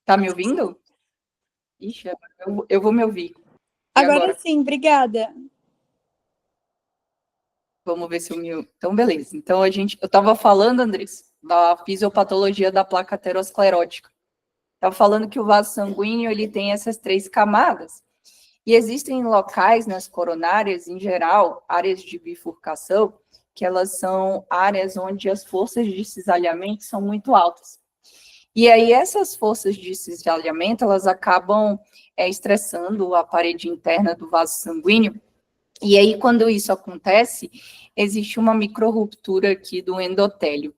Tá me ouvindo? Ixi, eu vou me ouvir. E Agora sim, obrigada. Vamos ver se eu me... Então, beleza. Então, eu estava falando, Andrés, da fisiopatologia da placa aterosclerótica. Estava falando que o vaso sanguíneo, ele tem essas 3 camadas. E existem locais nas coronárias, em geral, áreas de bifurcação, que elas são áreas onde as forças de cisalhamento são muito altas. E aí, essas forças de cisalhamento, elas acabam estressando a parede interna do vaso sanguíneo. E aí, quando isso acontece, existe uma microrruptura aqui do endotélio.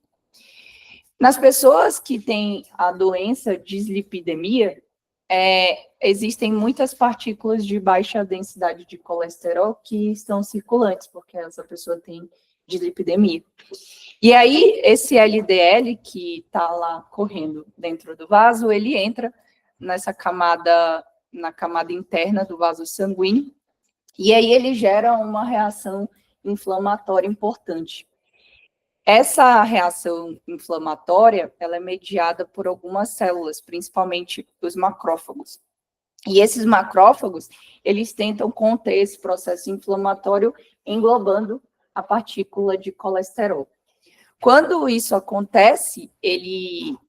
Nas pessoas que têm a doença dislipidemia, existem muitas partículas de baixa densidade de colesterol que estão circulantes, porque essa pessoa tem dislipidemia. E aí, esse LDL que está lá correndo dentro do vaso, ele entra nessa camada, na camada interna do vaso sanguíneo, e aí ele gera uma reação inflamatória importante. Essa reação inflamatória, ela é mediada por algumas células, principalmente os macrófagos. E esses macrófagos, eles tentam conter esse processo inflamatório englobando a partícula de colesterol. Quando isso acontece,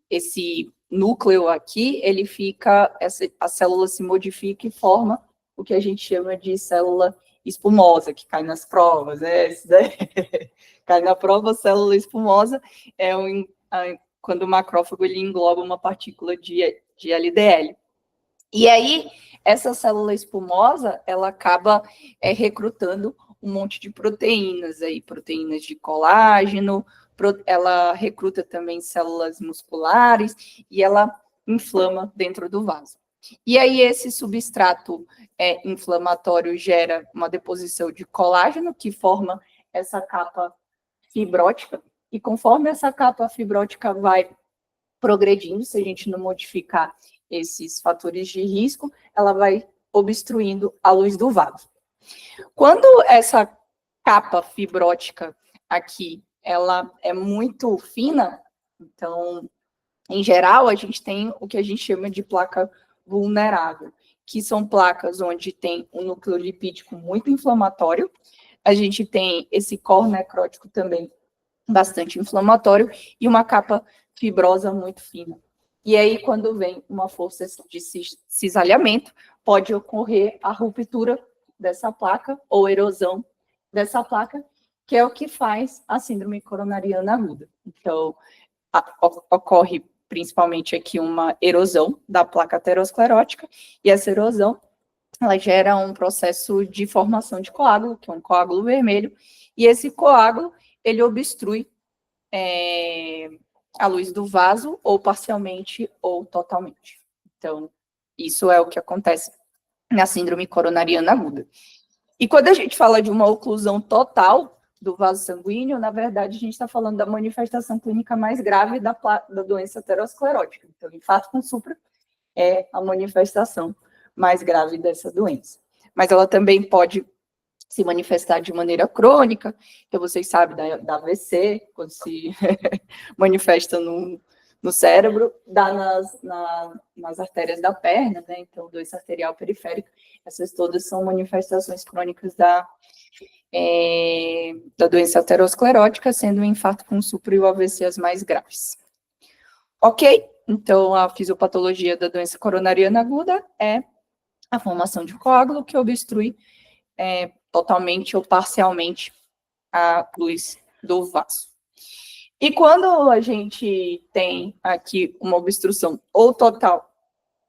esse núcleo aqui, ele fica, a célula se modifica e forma o que a gente chama de célula espumosa, que cai nas provas, cai na prova, célula espumosa quando o macrófago ele engloba uma partícula de LDL. E aí, essa célula espumosa, ela acaba recrutando um monte de proteínas, proteínas de colágeno, ela recruta também células musculares e ela inflama dentro do vaso. E aí, esse substrato inflamatório gera uma deposição de colágeno, que forma essa capa fibrótica, e conforme essa capa fibrótica vai progredindo, se a gente não modificar esses fatores de risco, ela vai obstruindo a luz do vaso. Quando essa capa fibrótica aqui, ela é muito fina, então, em geral, a gente tem o que a gente chama de placa vulnerável, que são placas onde tem um núcleo lipídico muito inflamatório, a gente tem esse core necrótico também bastante inflamatório e uma capa fibrosa muito fina. E aí, quando vem uma força de cisalhamento, pode ocorrer a ruptura dessa placa ou erosão dessa placa, que é o que faz a síndrome coronariana aguda. Então, ocorre principalmente aqui uma erosão da placa aterosclerótica, e essa erosão, ela gera um processo de formação de coágulo, que é um coágulo vermelho, e esse coágulo, ele obstrui a luz do vaso, ou parcialmente ou totalmente. Então, isso é o que acontece na síndrome coronariana aguda. E quando a gente fala de uma oclusão total do vaso sanguíneo, na verdade, a gente está falando da manifestação clínica mais grave da doença aterosclerótica. Então, infarto com supra é a manifestação mais grave dessa doença. Mas ela também pode se manifestar de maneira crônica, então vocês sabem da AVC, quando se manifesta no cérebro, dá nas artérias da perna, né? Então, doença arterial periférica, essas todas são manifestações crônicas da doença aterosclerótica, sendo o infarto com supra e o AVC as mais graves. Ok? Então, a fisiopatologia da doença coronariana aguda é a formação de coágulo que obstrui totalmente ou parcialmente a luz do vaso. E quando a gente tem aqui uma obstrução ou total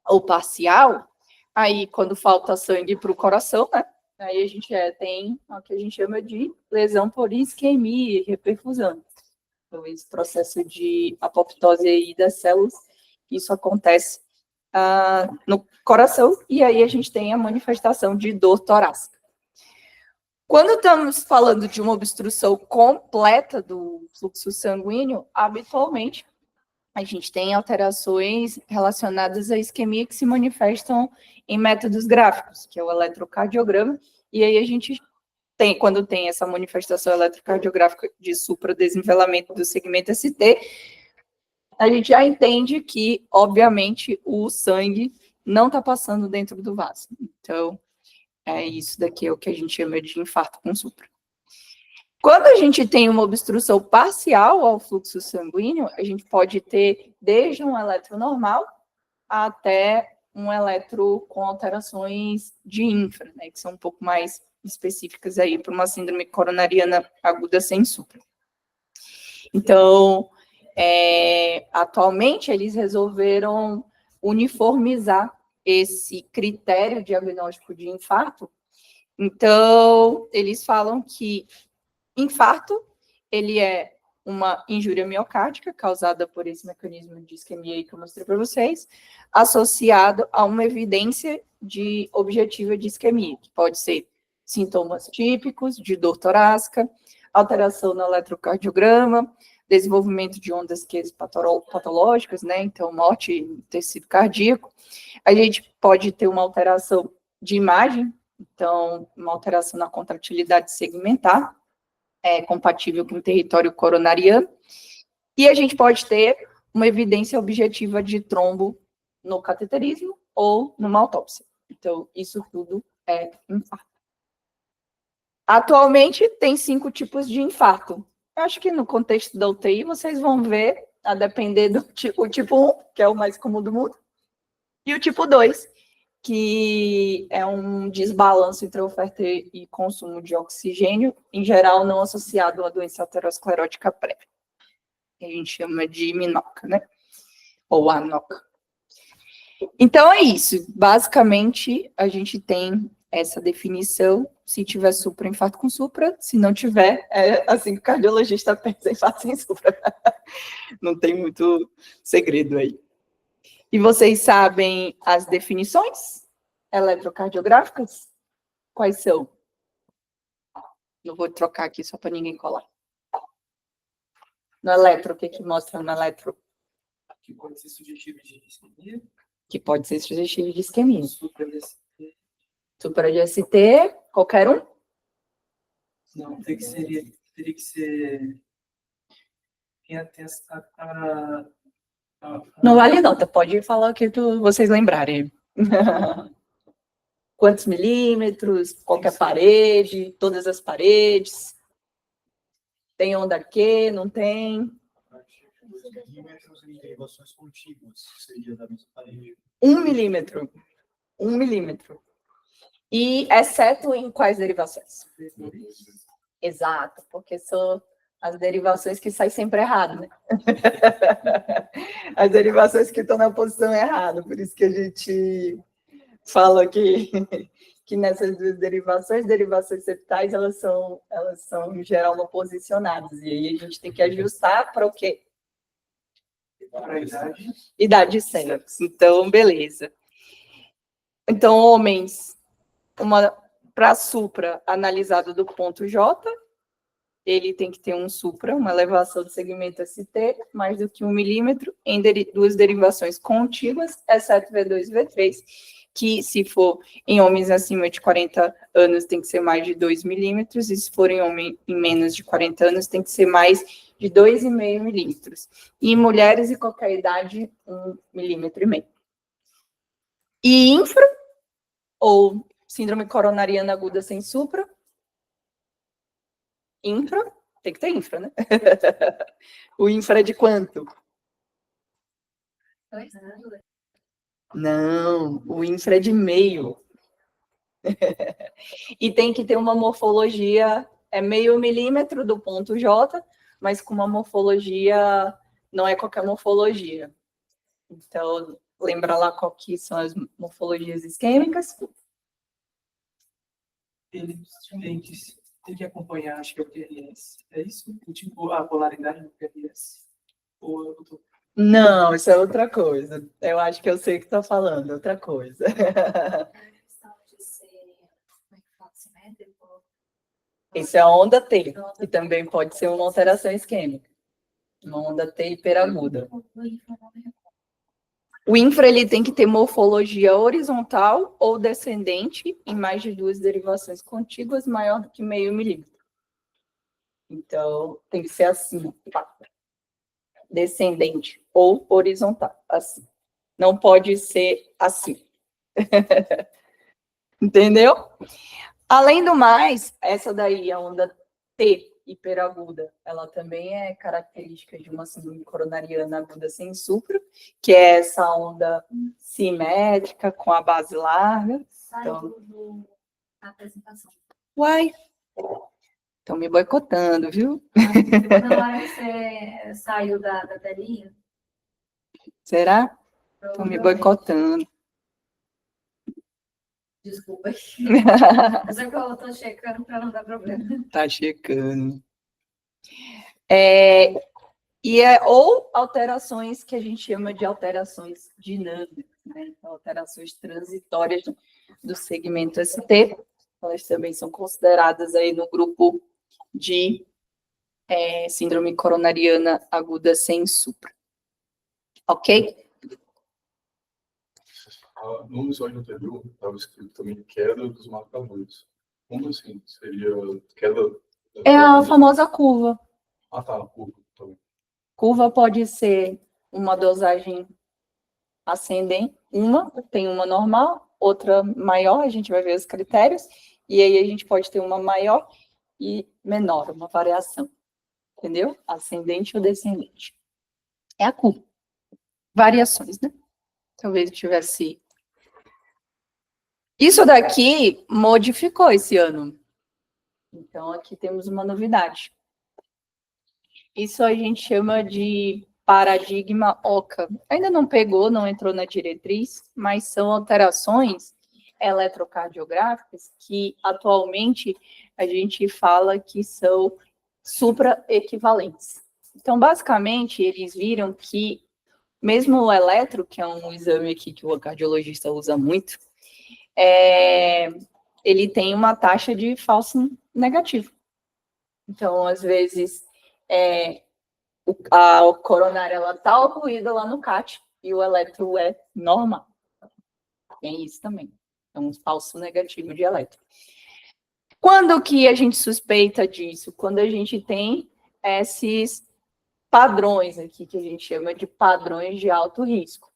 ou parcial, aí quando falta sangue para o coração, né? Aí a gente tem o que a gente chama de lesão por isquemia e reperfusão. Então, esse processo de apoptose aí das células, isso acontece no coração, e aí a gente tem a manifestação de dor torácica. Quando estamos falando de uma obstrução completa do fluxo sanguíneo, habitualmente a gente tem alterações relacionadas à isquemia que se manifestam em métodos gráficos, que é o eletrocardiograma, e aí a gente tem, quando tem essa manifestação eletrocardiográfica de supradesenvelamento do segmento ST, a gente já entende que, obviamente, o sangue não está passando dentro do vaso. Então, é isso daqui é o que a gente chama de infarto com supra. Quando a gente tem uma obstrução parcial ao fluxo sanguíneo, a gente pode ter desde um eletro normal até um eletro com alterações de infra, né, que são um pouco mais específicas aí para uma síndrome coronariana aguda sem supra. Então, atualmente, eles resolveram uniformizar esse critério diagnóstico de infarto. Então, eles falam que infarto, ele é uma injúria miocárdica causada por esse mecanismo de isquemia aí que eu mostrei para vocês, associado a uma evidência objetiva de isquemia, que pode ser sintomas típicos de dor torácica, alteração no eletrocardiograma, desenvolvimento de ondas Q patológicas, né? Então, morte no tecido cardíaco. A gente pode ter uma alteração de imagem, então, uma alteração na contratilidade segmentar, compatível com o território coronariano, e a gente pode ter uma evidência objetiva de trombo no cateterismo ou numa autópsia. Então, isso tudo é infarto. Atualmente, tem 5 tipos de infarto. Eu acho que no contexto da UTI, vocês vão ver, a depender do tipo 1, que é o mais comum do mundo, e o tipo 2, que é um desbalanço entre oferta e consumo de oxigênio, em geral não associado à doença aterosclerótica prévia, que a gente chama de MINOCA, né? Ou ANOCA. Então é isso, basicamente a gente tem essa definição, se tiver supra, infarto com supra, se não tiver, é assim que o cardiologista pensa, infarto sem supra. Não tem muito segredo aí. E vocês sabem as definições eletrocardiográficas? Quais são? Não vou trocar aqui só para ninguém colar. No eletro, o que mostra no eletro? Que pode ser sugestivo de isquemia. Que pode ser sugestivo de isquemia. Supra de ST. Supra de ST, qualquer um? Não, teria que ser... Não vale nota, pode falar o que vocês lembrarem. Quantos milímetros, qualquer parede, todas as paredes. Tem onda Q, não tem? Milímetros em derivações contíguas, seria da mesma parede. 1 milímetro. 1 milímetro. E exceto em quais derivações? Exato, porque são as derivações que saem sempre errado, né? As derivações que estão na posição errada, por isso que a gente fala que nessas duas derivações septais, elas são, em geral, não posicionadas, e aí a gente tem que ajustar para o quê? Para a idade. Idade e sexo. Então, beleza. Então, homens, para supra, analisado do ponto J, ele tem que ter um supra, uma elevação do segmento ST, mais do que 1 milímetro, em duas derivações contíguas, exceto V2 e V3, que se for em homens acima de 40 anos tem que ser mais de 2 milímetros, e se for em homem em menos de 40 anos tem que ser mais de 2,5 milímetros. E em mulheres de qualquer idade, 1,5 milímetro. E infra, ou síndrome coronariana aguda sem supra, infra, tem que ter infra, né? O infra é de quanto? 2 anos. Não, o infra é de meio. E tem que ter uma morfologia, meio milímetro do ponto J, mas com uma morfologia, não é qualquer morfologia. Então, lembra lá qual que são as morfologias isquêmicas? Ele tem que acompanhar, acho que é o QRS. É isso? O tipo, a polaridade do QRS? Ou eu tô... Não, isso é outra coisa. Eu acho que eu sei o que está falando, outra coisa. Isso é a onda T, que também pode ser uma alteração isquêmica. Uma onda T hiperaguda. O infra ele tem que ter morfologia horizontal ou descendente em mais de duas derivações contíguas maior do que meio milímetro. Então, tem que ser assim. descendente ou horizontal, assim. Não pode ser assim. Entendeu? Além do mais, essa daí, a onda T hiperaguda, ela também é característica de uma síndrome coronariana aguda sem supra, que é essa onda simétrica com a base larga. Saiu da apresentação. Uai, estão me boicotando, viu? Na hora que você saiu da telinha, Será? Estão me boicotando. desculpa. Mas é que eu tô checando para não dar problema. Tá checando. Ou alterações que a gente chama de alterações dinâmicas, né? Então, alterações transitórias do segmento ST, elas também são consideradas aí no grupo de síndrome coronariana aguda sem supra. Ok? No episódio anterior, estava escrito também queda dos marcadores. Como assim? Seria queda... É a famosa curva. Ah, tá, curva também. Curva pode ser uma dosagem ascendente, tem uma normal, outra maior, a gente vai ver os critérios, e aí a gente pode ter uma maior e menor, uma variação. Entendeu? Ascendente ou descendente. É a curva. Variações, né? Talvez eu tivesse... Isso daqui modificou esse ano. Então, aqui temos uma novidade. Isso a gente chama de paradigma OCA. Ainda não pegou, não entrou na diretriz, mas são alterações eletrocardiográficas que, atualmente, a gente fala que são supraequivalentes. Então, basicamente, eles viram que, mesmo o eletro, que é um exame aqui que o cardiologista usa muito, ele tem uma taxa de falso negativo. Então, às vezes, a coronária está ocluída lá no CAT e o eletro é normal. Tem isso também. É um falso negativo de eletro. Quando que a gente suspeita disso? Quando a gente tem esses padrões aqui, que a gente chama de padrões de alto risco.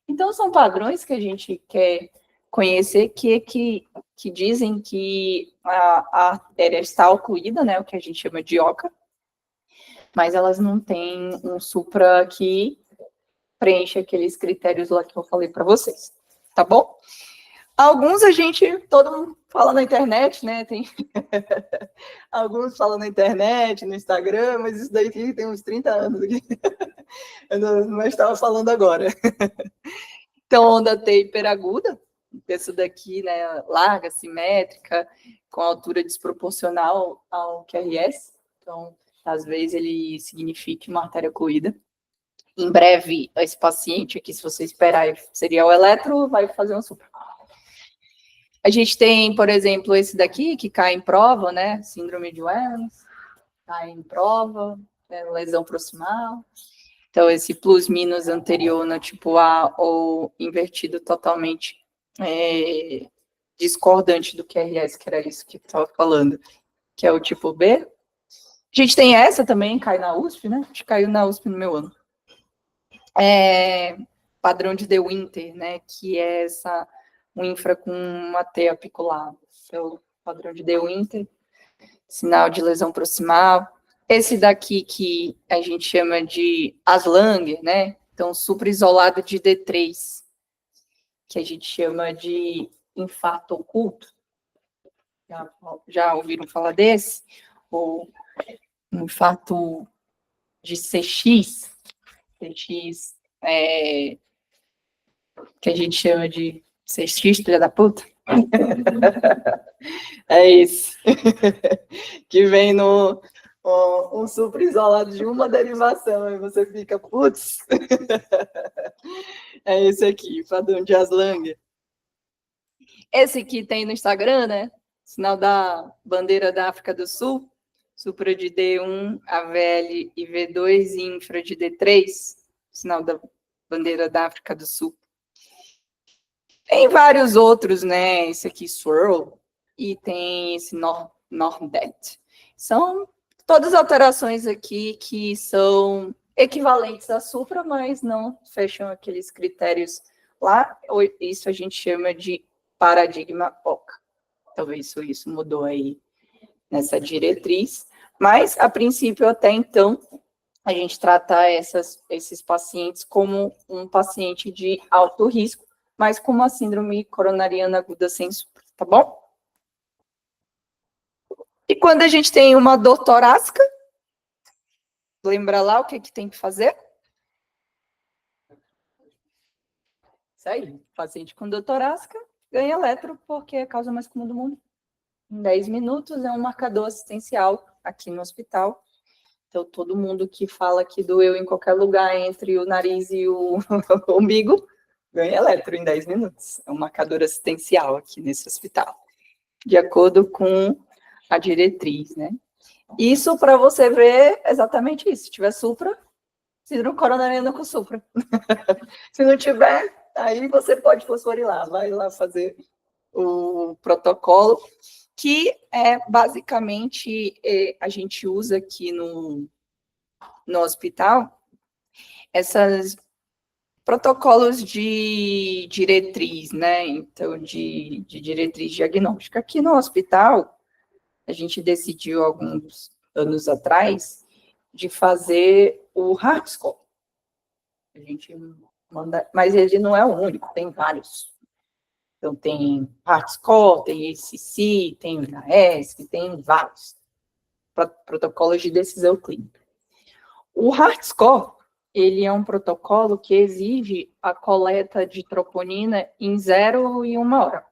Então, são padrões que a gente quer conhecer, que dizem que a artéria está ocluída, né, o que a gente chama de OCA, mas elas não têm um supra que preenche aqueles critérios lá que eu falei para vocês, tá bom? Alguns todo mundo fala na internet, né? Tem alguns falam na internet, no Instagram, mas isso daí tem uns 30 anos aqui. Eu não estava falando agora. Então, onda T hiperaguda, essa daqui, né, larga, simétrica, com altura desproporcional ao QRS. Então, às vezes ele significa uma artéria ocluída. Em breve, esse paciente aqui, se você esperar, seria o eletro, vai fazer um supra. A gente tem, por exemplo, esse daqui, que cai em prova, né? Síndrome de Wellens, cai em prova, lesão proximal. Então, esse plus-minus anterior na tipo A ou invertido totalmente discordante do QRS, que era isso que eu estava falando, que é o tipo B. A gente tem essa também, cai na USP, né? Acho que caiu na USP no meu ano. Padrão de De Winter, né? Que é um infra com uma T apiculada. Então, padrão de De Winter, sinal de lesão proximal. Esse daqui que a gente chama de Aslanger, né? Então, supra-isolado de D3, que a gente chama de infarto oculto. Já ouviram falar desse? Ou infarto de CX, que a gente chama de CX, filha da puta. É isso. Que vem um supra isolado de uma derivação, e você fica, putz. É esse aqui, padrão de Aslanger. Esse aqui tem no Instagram, né? Sinal da bandeira da África do Sul, supra de D1, AVL e V2, e infra de D3, sinal da bandeira da África do Sul. Tem vários outros, né? Esse aqui, Swirl, e tem esse Nordet. São todas alterações aqui que são equivalentes à supra, mas não fecham aqueles critérios lá. Isso a gente chama de paradigma OCA. Talvez isso mudou aí nessa diretriz, mas, a princípio, até então, a gente trata esses pacientes como um paciente de alto risco, mas com uma síndrome coronariana aguda sem supra, tá bom? E quando a gente tem uma dor torácica, lembra lá o que tem que fazer? Isso aí, paciente com dor torácica ganha eletro, porque é a causa mais comum do mundo. Em 10 minutos é um marcador assistencial aqui no hospital. Então, todo mundo que fala que doeu em qualquer lugar entre o nariz e o umbigo, ganha eletro em 10 minutos. É um marcador assistencial aqui nesse hospital, de acordo com a diretriz, né? Isso para você ver exatamente isso. Se tiver supra, síndrome coronariana com supra. Se não tiver, aí você pode fosforilar, vai lá fazer o protocolo, que é basicamente, a gente usa aqui no hospital, esses protocolos de diretriz, né? Então, de diretriz diagnóstica. Aqui no hospital, a gente decidiu, alguns anos atrás, de fazer o HeartScore. A gente manda, mas ele não é o único, tem vários. Então, tem HeartScore, tem ACC, tem o NAESC, tem vários protocolos de decisão clínica. O HeartScore, ele é um protocolo que exige a coleta de troponina em 0 e 1 hora.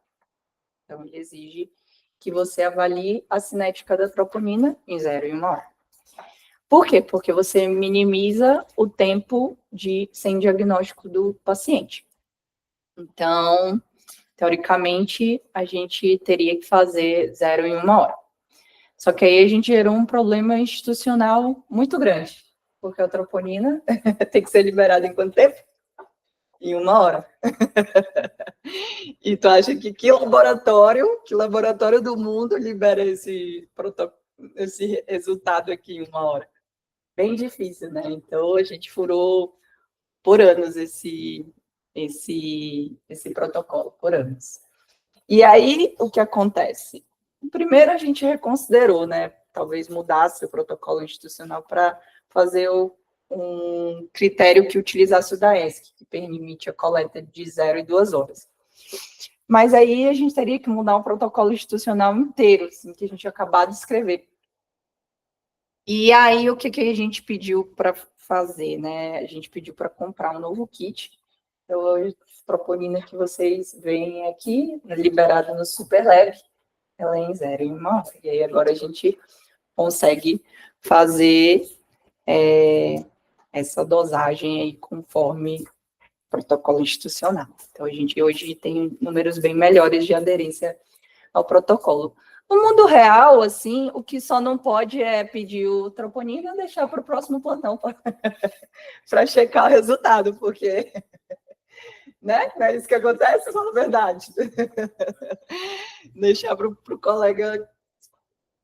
Então, ele exige que você avalie a cinética da troponina em 0 e 1 hora. Por quê? Porque você minimiza o tempo sem diagnóstico do paciente. Então, teoricamente, a gente teria que fazer 0 em 1 hora. Só que aí a gente gerou um problema institucional muito grande, porque a troponina tem que ser liberada em quanto tempo? Em 1 hora. E tu acha que laboratório do mundo libera esse resultado aqui em 1 hora? Bem difícil, né? Então, a gente furou por anos esse protocolo, por anos. E aí, o que acontece? Primeiro, a gente reconsiderou, né? Talvez mudasse o protocolo institucional para fazer um critério que utilizasse o DAESC, que permite a coleta de 0 e 2 horas. Mas aí a gente teria que mudar o protocolo institucional inteiro, assim, que a gente acabou de escrever. E aí, o que a gente pediu para fazer, né? A gente pediu para comprar um novo kit. Então, a troponina que vocês veem aqui, liberada no SuperLab, ela é em 0 e 1 hora. E aí, agora a gente consegue fazer essa dosagem aí conforme protocolo institucional. Então, a gente hoje tem números bem melhores de aderência ao protocolo. No mundo real, assim, o que só não pode é pedir o troponina e deixar para o próximo plantão para checar o resultado, porque, né? Não é isso que acontece, fala a verdade. Deixar para o colega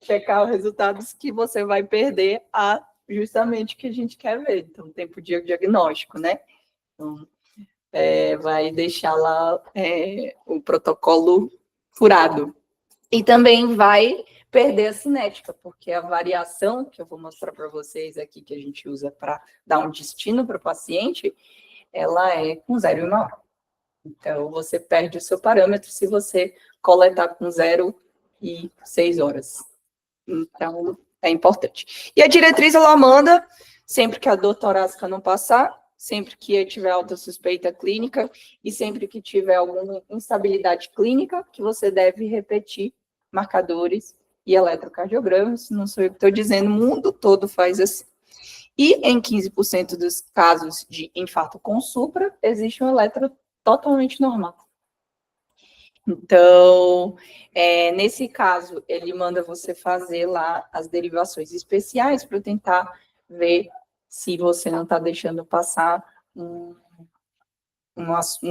checar os resultados que você vai perder justamente o que a gente quer ver. Então, tempo de diagnóstico, né? Então, vai deixar lá o protocolo furado. E também vai perder a cinética, porque a variação que eu vou mostrar para vocês aqui, que a gente usa para dar um destino para o paciente, ela é com 0 e 1 hora. Então, você perde o seu parâmetro se você coletar com 0 e 6 horas. Então, é importante. E a diretriz, ela manda, sempre que a dor torácica não passar, sempre que tiver alta suspeita clínica e sempre que tiver alguma instabilidade clínica, que você deve repetir marcadores e eletrocardiogramas. Não sou eu que estou dizendo, o mundo todo faz assim. E em 15% dos casos de infarto com supra, existe um eletro totalmente normal. Então, nesse caso, ele manda você fazer lá as derivações especiais para tentar ver se você não está deixando passar um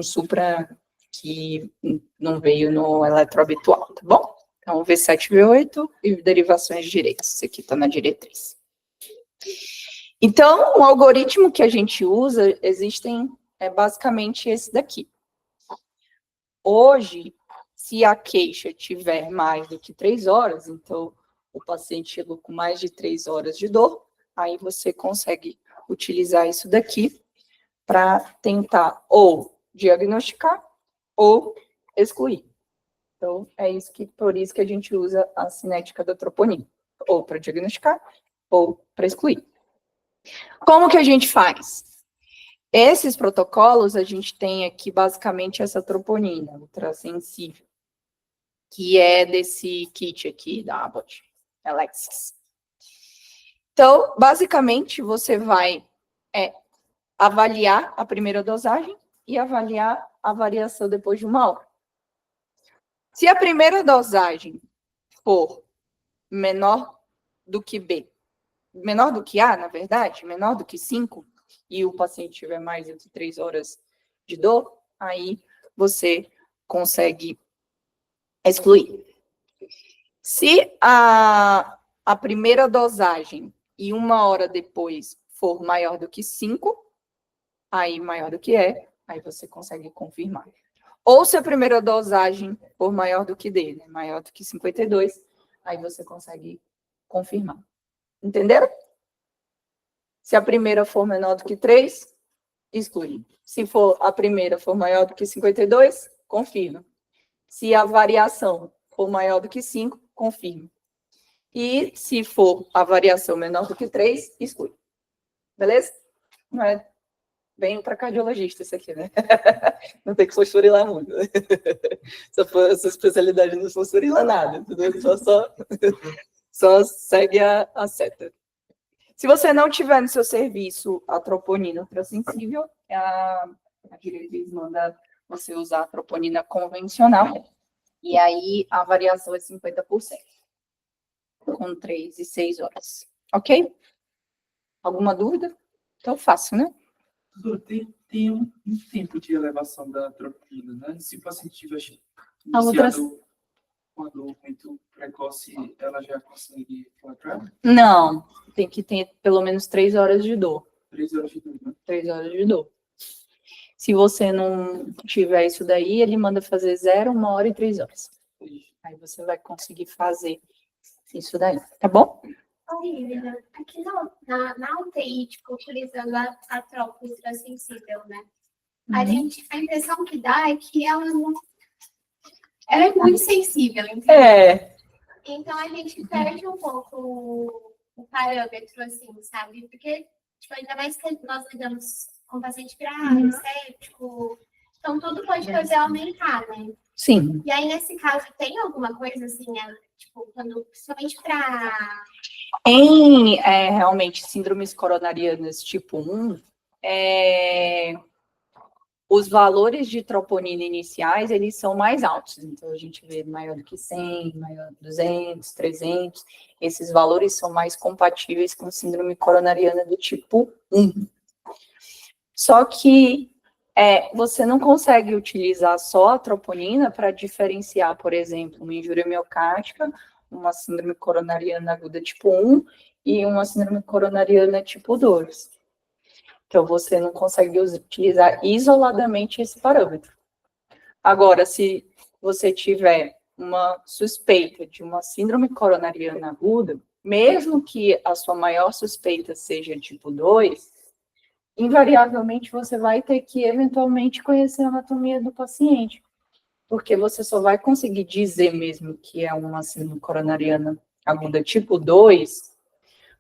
supra que não veio no eletro habitual, tá bom? Então, V7, V8 e derivações direitas. Isso aqui está na diretriz. Então, o algoritmo que a gente usa, basicamente esse daqui. Hoje, se a queixa tiver mais do que 3 horas, então o paciente chegou com mais de 3 horas de dor, aí você consegue utilizar isso daqui para tentar ou diagnosticar ou excluir. Então, por isso que a gente usa a cinética da troponina, ou para diagnosticar ou para excluir. Como que a gente faz? Esses protocolos, a gente tem aqui basicamente essa troponina ultrassensível, que é desse kit aqui da Abbott, Alexis. Então, basicamente, você vai avaliar a primeira dosagem e avaliar a variação depois de 1 hora. Se a primeira dosagem for menor do que B, menor do que A, na verdade, menor do que 5, e o paciente tiver mais de 3 horas de dor, aí você consegue excluir. Se a primeira dosagem e 1 hora depois for maior do que 5, aí maior do que aí você consegue confirmar. Ou se a primeira dosagem for maior do que D, né, maior do que 52, aí você consegue confirmar. Entenderam? Se a primeira for menor do que 3, exclui. Se a primeira for maior do que 52, confirma. Se a variação for maior do que 5, confirma. E se for a variação menor do que 3, exclui. Beleza? Não é bem para cardiologista isso aqui, né? Não tem que fosforilar muito. Essa especialidade não fosforila nada, entendeu? Só segue a seta. Se você não tiver no seu serviço a troponina ultrassensível, a diretriz manda você usar a troponina convencional, e aí a variação é 50%, com 3 e 6 horas. Ok? Alguma dúvida? Então, fácil, né? Doutor, tem um tempo de elevação da troponina, né? Se o paciente tiver A outra- iniciado com a dor muito precoce, ela já consegue flatrar? Não, tem que ter pelo menos 3 horas de dor. 3 horas de dor, né? 3 horas de dor. Se você não tiver isso daí, ele manda fazer 0, 1 hora e 3 horas. Aí você vai conseguir fazer isso daí, tá bom? Olivia, aqui na UTI, tipo, utilizando a tropa ultrassensível, né? A impressão que dá é que ela é muito sensível, entendeu? Então a gente perde um pouco o parâmetro, assim, sabe? Porque, tipo, ainda mais que nós lidamos com paciente grave, séptico, então tudo pode fazer aumentar, né? Sim. E aí, nesse caso, tem alguma coisa, assim, tipo, principalmente para... Realmente, síndromes coronarianas tipo 1, os valores de troponina iniciais, eles são mais altos. Então, a gente vê maior do que 100, maior do que 200, 300. Esses valores são mais compatíveis com síndrome coronariana do tipo 1. Só que você não consegue utilizar só a troponina para diferenciar, por exemplo, uma injúria miocárdica, uma síndrome coronariana aguda tipo 1 e uma síndrome coronariana tipo 2. Então, você não consegue utilizar isoladamente esse parâmetro. Agora, se você tiver uma suspeita de uma síndrome coronariana aguda, mesmo que a sua maior suspeita seja tipo 2, invariavelmente você vai ter que, eventualmente, conhecer a anatomia do paciente, porque você só vai conseguir dizer mesmo que é uma síndrome coronariana aguda tipo 2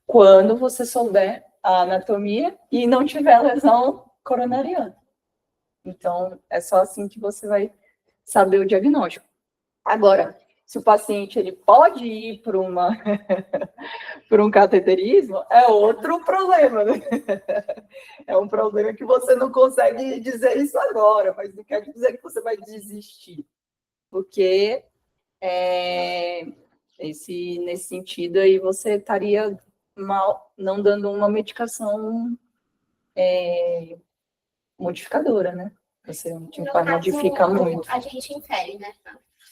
quando você souber a anatomia e não tiver lesão coronariana. Então, é só assim que você vai saber o diagnóstico. Agora, se o paciente ele pode ir para por um cateterismo, é outro problema, né? É um problema que você não consegue dizer isso agora, mas não quer dizer que você vai desistir. Porque nesse sentido aí você estaria não dando uma medicação modificadora, né? Você modifica muito. A gente infere, né?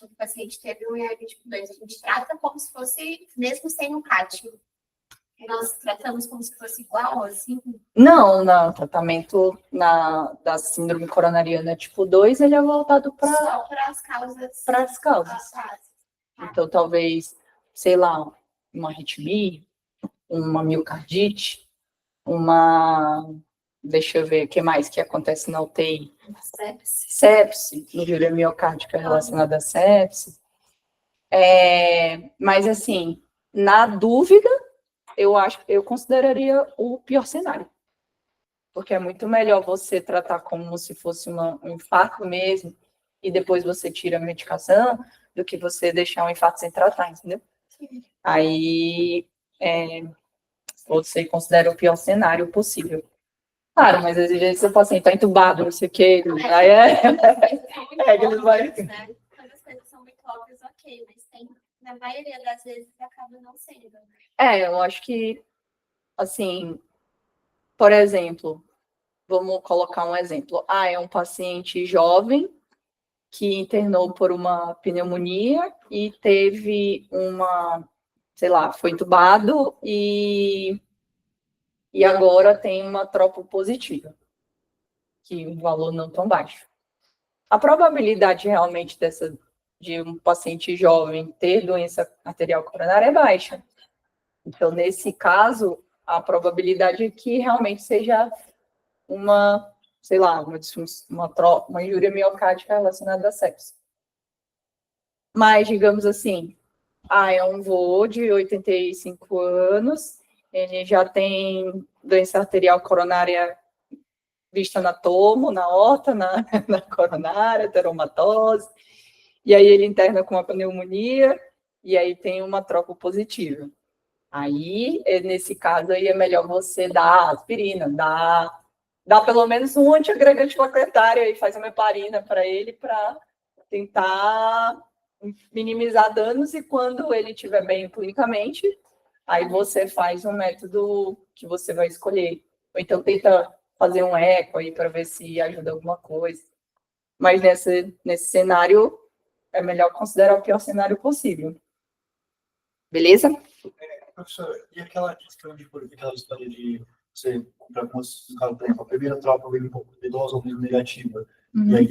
O paciente teve um ERB tipo 2, a gente trata como se fosse, mesmo sem um CAT. nós tratamos como se fosse igual, assim? Não, o tratamento da síndrome coronariana tipo 2, ele é voltado Só para as causas. para as causas. Então, talvez, sei lá, uma arritmia, uma miocardite, deixa eu ver, o que mais que acontece na UTI? Sepse, injúria miocárdica relacionada a sepse. Mas, assim, na dúvida, eu consideraria o pior cenário. Porque é muito melhor você tratar como se fosse um infarto mesmo, e depois você tira a medicação, do que você deixar um infarto sem tratar, entendeu? Aí, você considera o pior cenário possível. Claro, mas às vezes o paciente está entubado, não sei o quê, aí ele vai... Quando as coisas são muito óbvias, ok, mas na maioria das vezes acaba não sendo. Eu acho que, assim, por exemplo, vamos colocar um exemplo. É um paciente jovem que internou por uma pneumonia e teve sei lá, foi entubado e agora tem uma tropo positiva, que um valor não tão baixo. A probabilidade realmente de um paciente jovem ter doença arterial coronária é baixa. Então, nesse caso, a probabilidade é que realmente seja sei lá, uma injúria miocárdica relacionada a sepse. Mas, digamos assim, é um vô de 85 anos, ele já tem doença arterial coronária vista na tomo, na aorta, na coronária, teromatose, e aí ele interna com uma pneumonia, e aí tem uma tropo positiva. Aí, nesse caso, aí é melhor você dar aspirina, dá pelo menos um antiagregante plaquetário e faz uma heparina para ele, para tentar minimizar danos, e quando ele estiver bem clinicamente, aí você faz um método que você vai escolher. Ou então tenta fazer um eco aí para ver se ajuda alguma coisa. Mas nesse cenário, é melhor considerar o pior cenário possível. Beleza? Professor, e aquela questão aquela história de você comprar com por exemplo, a primeira tropa vem um pouco idosa ou mesmo negativa, e aí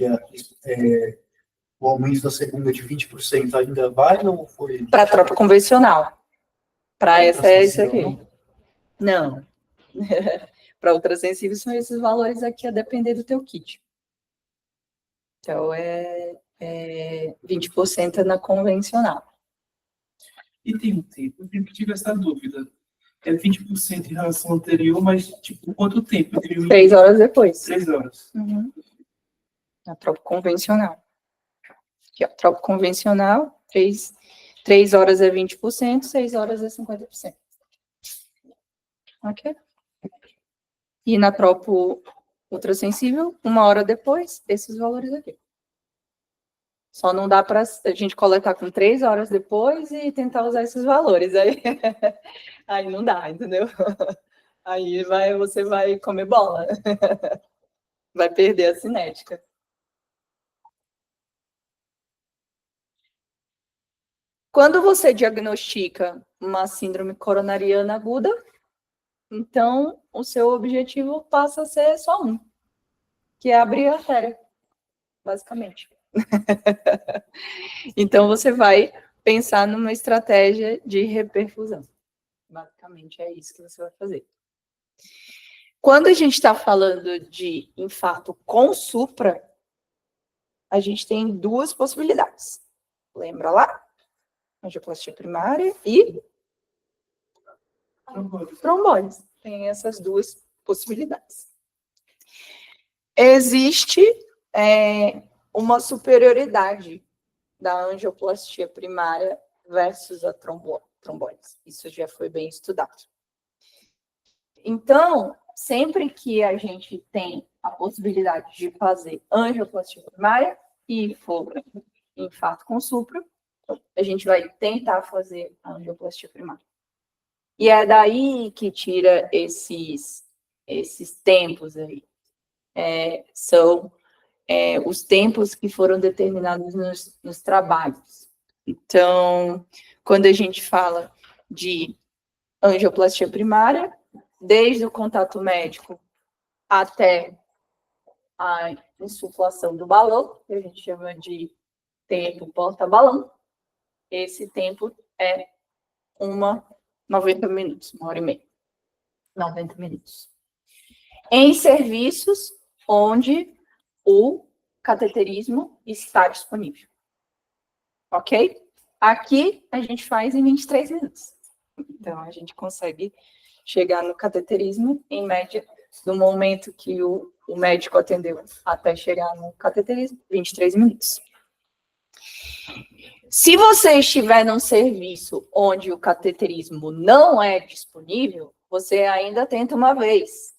o aumento da segunda de 20% ainda vale ou foi? Para a tropa convencional. Para essa é isso aqui. Não. Para ultrassensível são esses valores aqui, a depender do teu kit. Então, 20% na convencional. E tem um tempo, eu sempre tive essa dúvida. É 20% em relação ao anterior, mas, tipo, quanto tempo? 3 horas depois. 3 horas. Uhum. A tropa convencional. Aqui, ó, tropa convencional, 3 horas é 20%, 6 horas é 50%. Ok? E na tropo ultrassensível, 1 hora depois, esses valores aqui. Só não dá para a gente coletar com 3 horas depois e tentar usar esses valores. Aí não dá, entendeu? Aí você vai comer bola. Vai perder a cinética. Quando você diagnostica uma síndrome coronariana aguda, então o seu objetivo passa a ser só um, que é abrir a artéria, basicamente. Então você vai pensar numa estratégia de reperfusão. Basicamente é isso que você vai fazer. Quando a gente está falando de infarto com supra, a gente tem 2 possibilidades. Lembra lá? Angioplastia primária e trombose. Tem essas 2 possibilidades. Existe uma superioridade da angioplastia primária versus a trombose. Isso já foi bem estudado. Então, sempre que a gente tem a possibilidade de fazer angioplastia primária e for infarto com supra, a gente vai tentar fazer a angioplastia primária. E é daí que tira esses tempos aí. São os tempos que foram determinados nos trabalhos. Então, quando a gente fala de angioplastia primária, desde o contato médico até a insuflação do balão, que a gente chama de tempo porta-balão. Esse tempo é 90 minutos, 1h30. 90 minutos. Em serviços onde o cateterismo está disponível. Ok? Aqui a gente faz em 23 minutos. Então, a gente consegue chegar no cateterismo, em média, do momento que o médico atendeu até chegar no cateterismo, 23 minutos. Se você estiver num serviço onde o cateterismo não é disponível, você ainda tenta uma vez.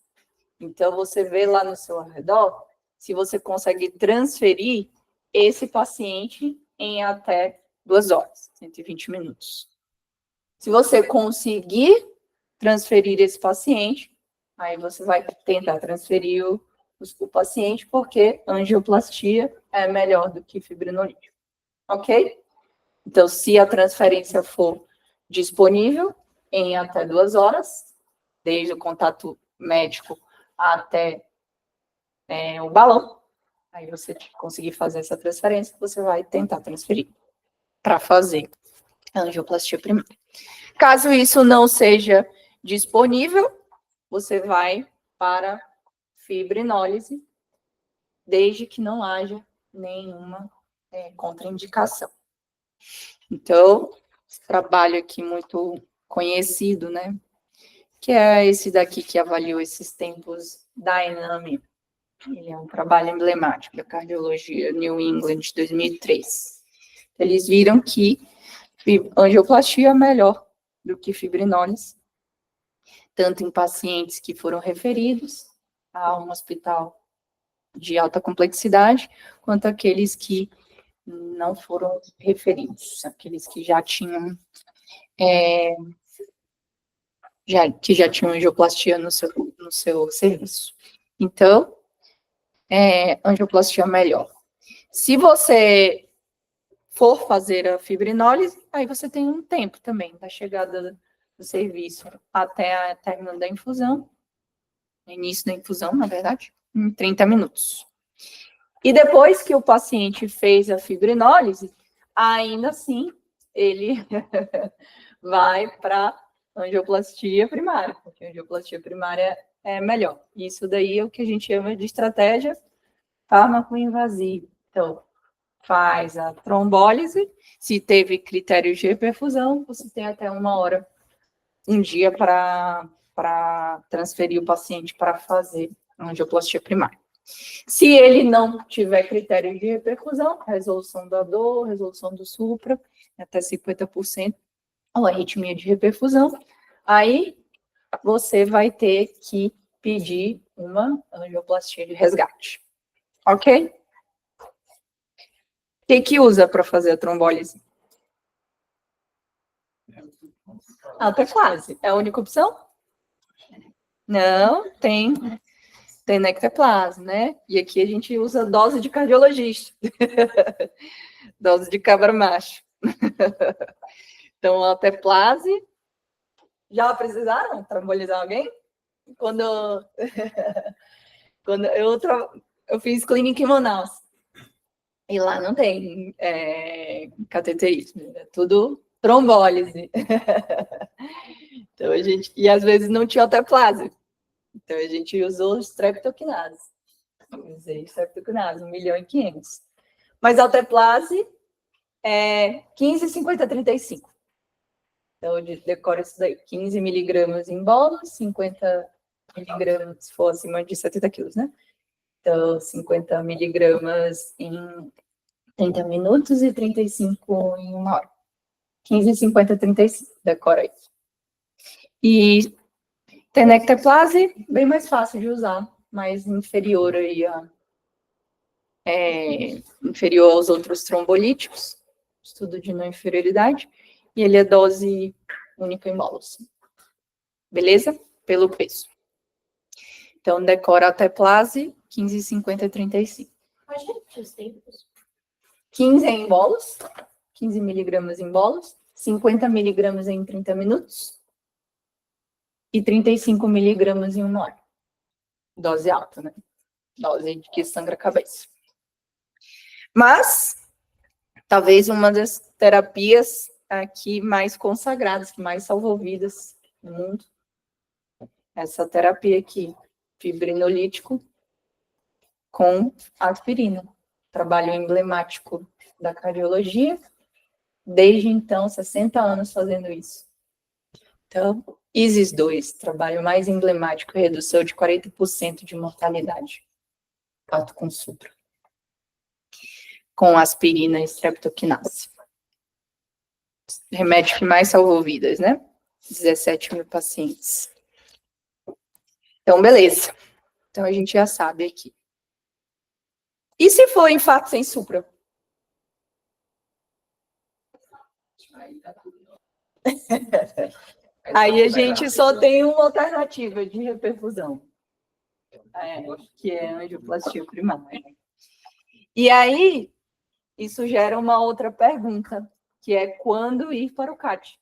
Então, você vê lá no seu arredor se você consegue transferir esse paciente em até 2 horas, 120 minutos. Se você conseguir transferir esse paciente, aí você vai tentar transferir o paciente, porque angioplastia é melhor do que fibrinolítico. Ok? Então, se a transferência for disponível em até 2 horas, desde o contato médico até o balão, aí você conseguir fazer essa transferência, você vai tentar transferir para fazer a angioplastia primária. Caso isso não seja disponível, você vai para fibrinólise, desde que não haja nenhuma contraindicação. Então, esse trabalho aqui muito conhecido, né? Que é esse daqui que avaliou esses tempos da Ename. Ele é um trabalho emblemático da cardiologia New England de 2003. Eles viram que angioplastia é melhor do que fibrinólise, tanto em pacientes que foram referidos a um hospital de alta complexidade, quanto aqueles que não foram referidos, aqueles que já tinham já tinham angioplastia no seu serviço. Então, angioplastia melhor. Se você for fazer a fibrinólise, aí você tem um tempo também, da chegada do serviço até a término da infusão, início da infusão, na verdade, em 30 minutos. E depois que o paciente fez a fibrinólise, ainda assim, ele vai para angioplastia primária, porque a angioplastia primária é melhor. Isso daí é o que a gente chama de estratégia fármaco-invasiva. Então, faz a trombólise, se teve critérios de reperfusão, você tem até 1 hora, um dia para transferir o paciente para fazer angioplastia primária. Se ele não tiver critério de reperfusão, resolução da dor, resolução do supra, até 50%, ou arritmia de reperfusão, aí você vai ter que pedir uma angioplastia de resgate. Ok? O que usa para fazer a trombólise? Alteplase. É a única opção? Não, tem nectaplase, né? E aqui a gente usa dose de cardiologista. Dose de cabra macho. Então, alteplase. Já precisaram trombolizar alguém? Quando eu fiz clínica em Manaus. E lá não tem cateterismo, é tudo trombólise. Então, e às vezes não tinha alteplase. Então, a gente usou streptokinase. Usei streptokinase, 1.500.000. Mas alteplase é 15, 50, 35. Então, eu decoro isso daí. 15 miligramas em bolos, 50 miligramas, se for acima de 70 quilos, né? Então, 50 miligramas em 30 minutos e 35 em 1 hora. 15, 50, 35. Decora isso. E tenecteplase, bem mais fácil de usar, mais inferior aí inferior aos outros trombolíticos, estudo de não inferioridade, e ele é dose única em bolos. Beleza? Pelo peso. Então, decora alteplase, 15, 50, 35. Pode repetir os tempos? 15 em bolos, 15 miligramas em bolos, 50 miligramas em 30 minutos, e 35 miligramas em 1 hora. Dose alta, né? Dose de que sangra a cabeça. Mas, talvez uma das terapias aqui mais consagradas, mais salva-vidas no mundo, essa terapia aqui, fibrinolítico com aspirina. Trabalho emblemático da cardiologia, desde então, 60 anos fazendo isso. Então, ISIS-2, trabalho mais emblemático, redução de 40% de mortalidade. Parto com supra. Com aspirina e streptokinase. Remédio que mais salvou vidas, né? 17 mil pacientes. Então, beleza. Então, a gente já sabe aqui. E se for infarto sem supra? Aí a gente só tem uma alternativa de reperfusão, que é angioplastia primária. E aí, isso gera uma outra pergunta, que é quando ir para o CAT?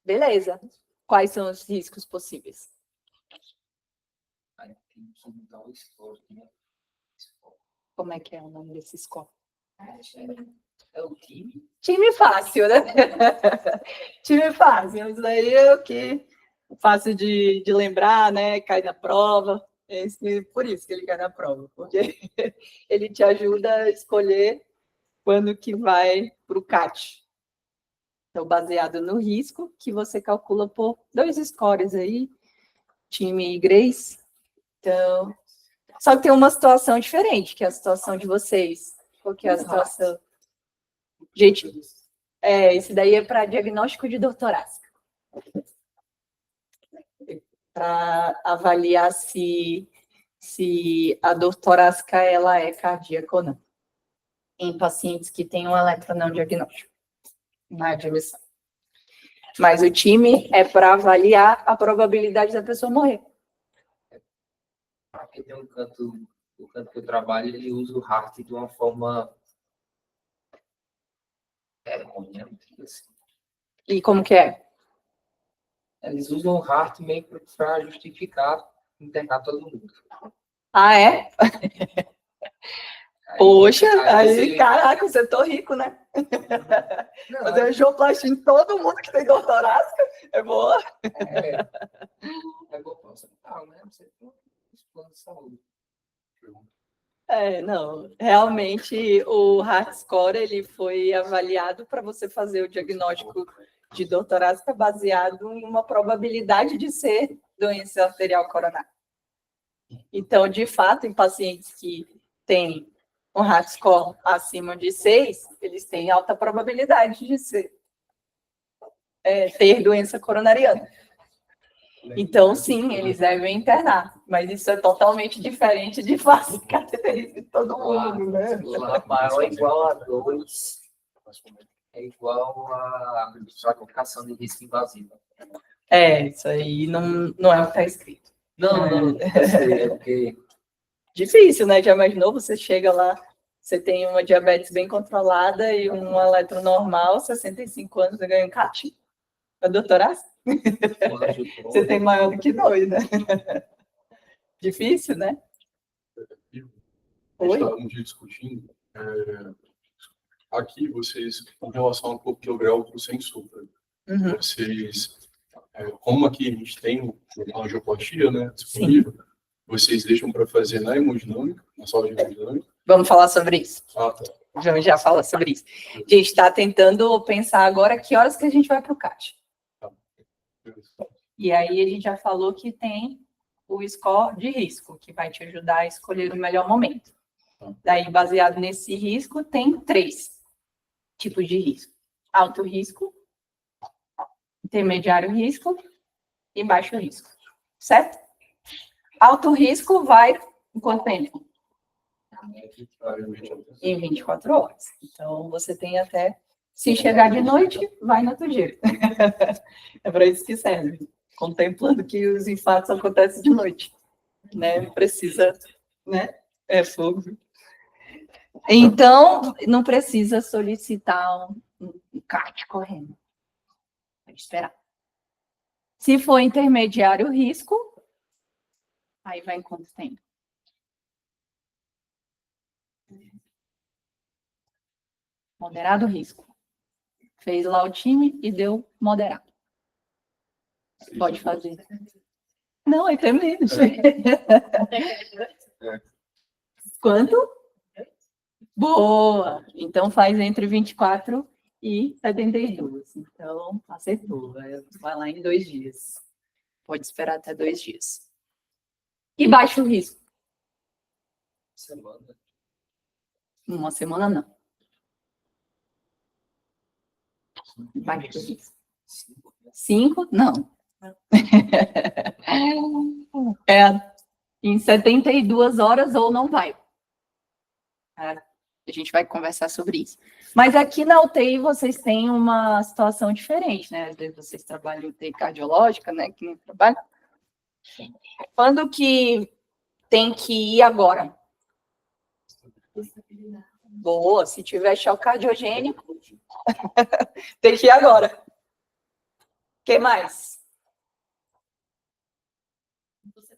Beleza. Quais são os riscos possíveis? Como é que é o nome desse score? É o time. Time fácil, né? Time fácil. Isso daí é o que fácil de lembrar, né? Cai na prova. Por isso que ele cai na prova, porque ele te ajuda a escolher quando que vai para o CAT. Então, baseado no risco, que você calcula por 2 scores aí, time e Grace. Então, só que tem uma situação diferente, que é a situação de vocês. Qual que é a situação? Gente, esse daí é para diagnóstico de dor torácica. Para avaliar se a dor torácica ela é cardíaca ou não. Em pacientes que têm um eletronão diagnóstico na admissão. Mas o time é para avaliar a probabilidade da pessoa morrer. Aqui tem o canto que eu trabalho, ele usa o heart de uma forma errônea, assim. E como que é? Eles usam o heart meio para justificar internar todo mundo. Ah, é? Poxa, aí, caraca, você tô rico, né? Não, Fazer angioplastia em todo mundo que tem dor torácica é boa. É bom para você, né? Você tem um plano de saúde. Não, realmente o Heart Score ele foi avaliado para você fazer o diagnóstico de dor torácica baseado em uma probabilidade de ser doença arterial coronária. Então, de fato, em pacientes que têm um Heart Score acima de 6, eles têm alta probabilidade de ter doença coronariana. Então, sim, eles devem internar, mas isso é totalmente diferente de fazer cateterismo em todo mundo, né? O maior é igual a 2, é igual a classificação de risco invasivo. Isso aí não é o que está escrito. Não, é porque... Difícil, né? Já imaginou? Você chega lá, você tem uma diabetes bem controlada e um eletro normal, 65 anos, você ganha um CAT. A doutora? Você tem maior do que 2, né? Difícil, né? A gente está um dia discutindo. Aqui, vocês, com relação ao quilograu sem supra, vocês, como aqui a gente tem a angioplastia, né, disponível, vocês deixam para fazer na hemodinâmica, na sala de hemodinâmica? Vamos falar sobre isso. Tá. Vamos já falar sobre isso. A gente está tentando pensar agora que horas que a gente vai para o CAT. E aí a gente já falou que tem o score de risco, que vai te ajudar a escolher o melhor momento. Daí, baseado nesse risco, tem 3 tipos de risco. Alto risco, intermediário risco e baixo risco. Certo? Alto risco vai em quanto tempo? Em 24 horas. Então, você tem até... Se chegar de noite, vai no outro dia. É para isso que serve. Contemplando que os infartos acontecem de noite. Né? Não precisa... Né? É fogo. Então, não precisa solicitar um CAT correndo. Pode esperar. Se for intermediário risco, aí vai em quanto tempo? Moderado risco. Fez lá o time e deu moderado. Pode fazer. Não, aí tem menos. Quanto? Boa! Então faz entre 24 e 72. Então, acertou. Vai lá em 2 dias. Pode esperar até 2 dias. E baixo risco? Semana. Uma semana não. Baixo risco. 5? Não. É em 72 horas ou não vai. A gente vai conversar sobre isso. Mas aqui na UTI vocês têm uma situação diferente, né? Às vezes vocês trabalham em UTI cardiológica, né? Que não trabalham. Quando que tem que ir agora? Boa, se tiver choque cardiogênico, tem que ir agora. O que mais? Você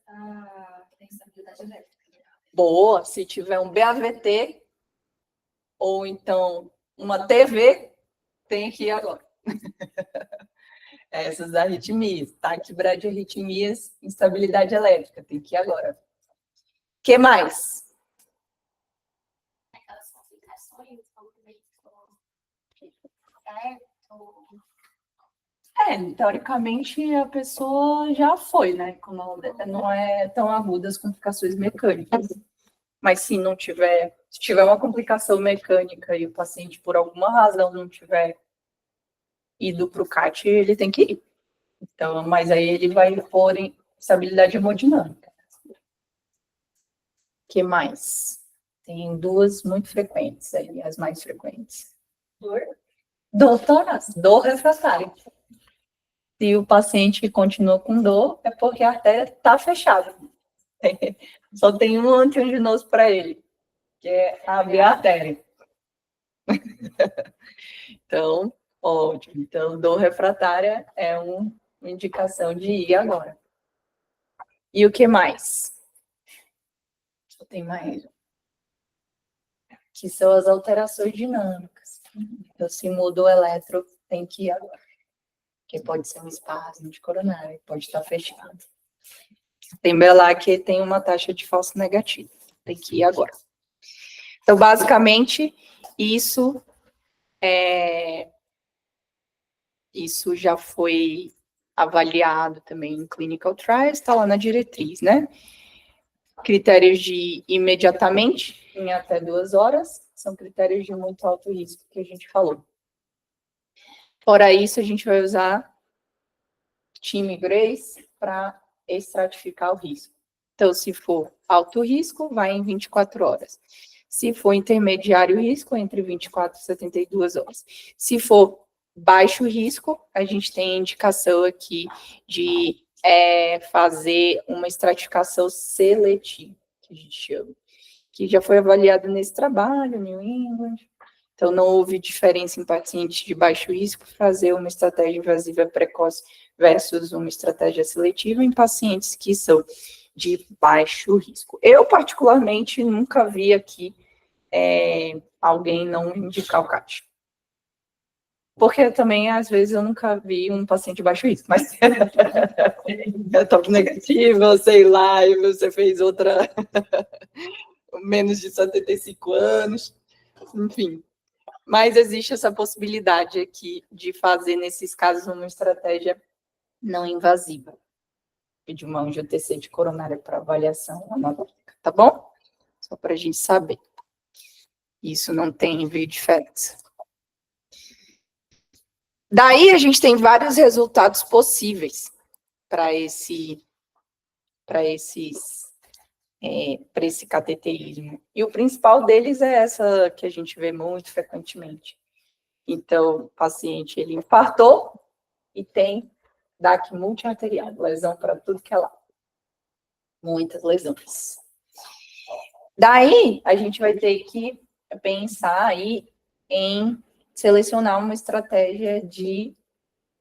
tem estabilidade elétrica. Boa, se tiver um BAVT ou então uma TV, tem que ir agora. Essas arritmias, taquibradiarritmias, instabilidade elétrica, tem que ir agora. O que mais? Aquelas complicações, como Teoricamente a pessoa já foi, né? Não é tão aguda as complicações mecânicas. Mas se tiver uma complicação mecânica e o paciente, por alguma razão, não tiver ido para o CAT, ele tem que ir. Então, mas aí ele vai pôr em estabilidade hemodinâmica. O que mais? Tem 2 muito frequentes aí, as mais frequentes. Dor refratária. Se o paciente continua com dor, é porque a artéria está fechada. Só tem um antianginoso para ele, que é abrir a artéria. Então, ótimo. Então, dor refratária é uma indicação de ir agora. E o que mais? Só tem mais. Que são as alterações dinâmicas. Então, se muda o eletro, tem que ir agora. Que pode ser um espasmo de coronária, pode estar fechado. Tem BLA que tem uma taxa de falso negativo. Tem que ir agora. Então, basicamente, isso já foi avaliado também em clinical trials, está lá na diretriz, né? Critérios de imediatamente, em até 2 horas, são critérios de muito alto risco que a gente falou. Fora isso, a gente vai usar time Grace para estratificar o risco. Então, se for alto risco, vai em 24 horas. Se for intermediário risco, entre 24 e 72 horas. Se for baixo risco, a gente tem a indicação aqui de fazer uma estratificação seletiva, que a gente chama, que já foi avaliado nesse trabalho, New England. Então, não houve diferença em pacientes de baixo risco fazer uma estratégia invasiva precoce versus uma estratégia seletiva em pacientes que são de baixo risco. Eu, particularmente, nunca vi aqui alguém não indicar o CAT. Porque também, às vezes, eu nunca vi um paciente de baixo risco, mas é top negativo, sei lá, e você fez outra menos de 75 anos, enfim. Mas existe essa possibilidade aqui de fazer, nesses casos, uma estratégia não invasiva. Pedir uma angiotensina coronária para avaliação analógica, tá bom? Só para a gente saber. Isso não tem envio de diferença. Daí a gente tem vários resultados possíveis para esse cateterismo. E o principal deles é essa que a gente vê muito frequentemente. Então, o paciente, ele infartou e tem DAC multiarterial, lesão para tudo que é lá. Muitas lesões. Daí, a gente vai ter que é pensar aí em selecionar uma estratégia de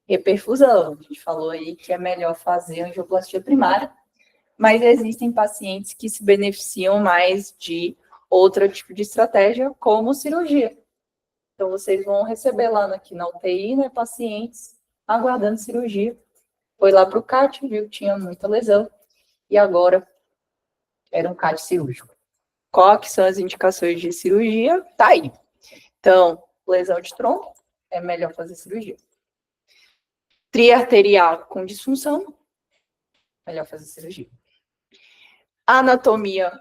reperfusão. A gente falou aí que é melhor fazer angioplastia primária, mas existem pacientes que se beneficiam mais de outro tipo de estratégia, como cirurgia. Então, vocês vão receber lá aqui na UTI, né, pacientes aguardando cirurgia. Foi lá para o CAT, viu que tinha muita lesão, e agora era um CAT cirúrgico. Qual que são as indicações de cirurgia? Tá aí. Então, lesão de tronco, é melhor fazer cirurgia. Triarterial com disfunção, melhor fazer cirurgia. Anatomia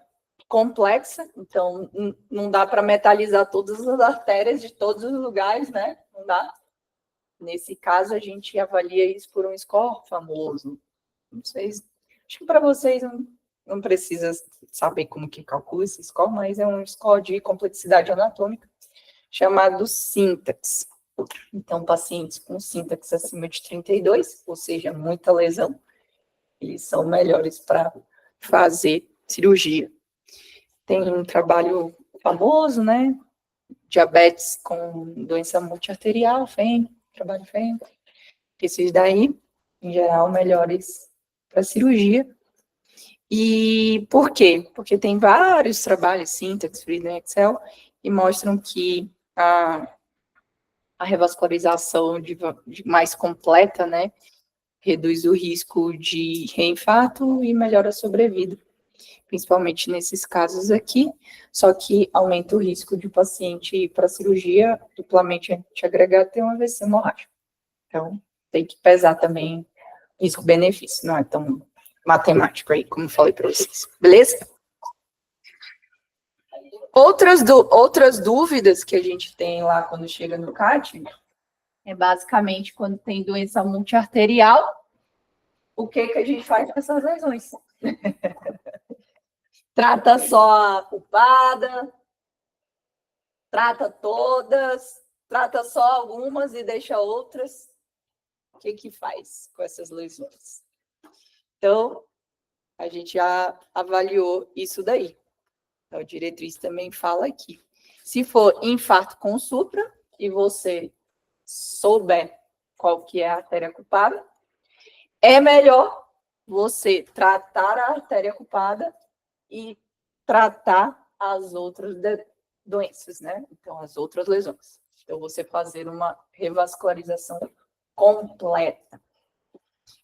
complexa, então não dá para metalizar todas as artérias de todos os lugares, né? Não dá. Nesse caso, a gente avalia isso por um score famoso. Não sei, acho que para vocês não precisa saber como que calcula esse score, mas é um score de complexidade anatômica chamado SYNTAX. Então, pacientes com SYNTAX acima de 32, ou seja, muita lesão, eles são melhores para fazer cirurgia. Tem um trabalho famoso, né? Diabetes com doença multiarterial, FEM, trabalho FEM. Esses daí, em geral, melhores para cirurgia. E por quê? Porque tem vários trabalhos, Syntax, Freedom, Excel, e mostram que a revascularização de mais completa, né, reduz o risco de reinfarto e melhora a sobrevida, principalmente nesses casos aqui, só que aumenta o risco de o paciente ir para a cirurgia duplamente antiagregado ter um AVC hemorrágico. Então, tem que pesar também risco-benefício, não é tão matemático aí, como falei para vocês. Beleza? Outras dúvidas que a gente tem lá quando chega no CAT é basicamente quando tem doença multiarterial, o que a gente faz com essas lesões? Trata só a culpada, trata todas, trata só algumas e deixa outras. O que faz com essas lesões? Então, a gente já avaliou isso daí. Então, a diretriz também fala aqui. Se for infarto com supra e você souber qual que é a artéria culpada, é melhor você tratar a artéria culpada e tratar as outras doenças, né? Então, as outras lesões. Então, você fazer uma revascularização completa.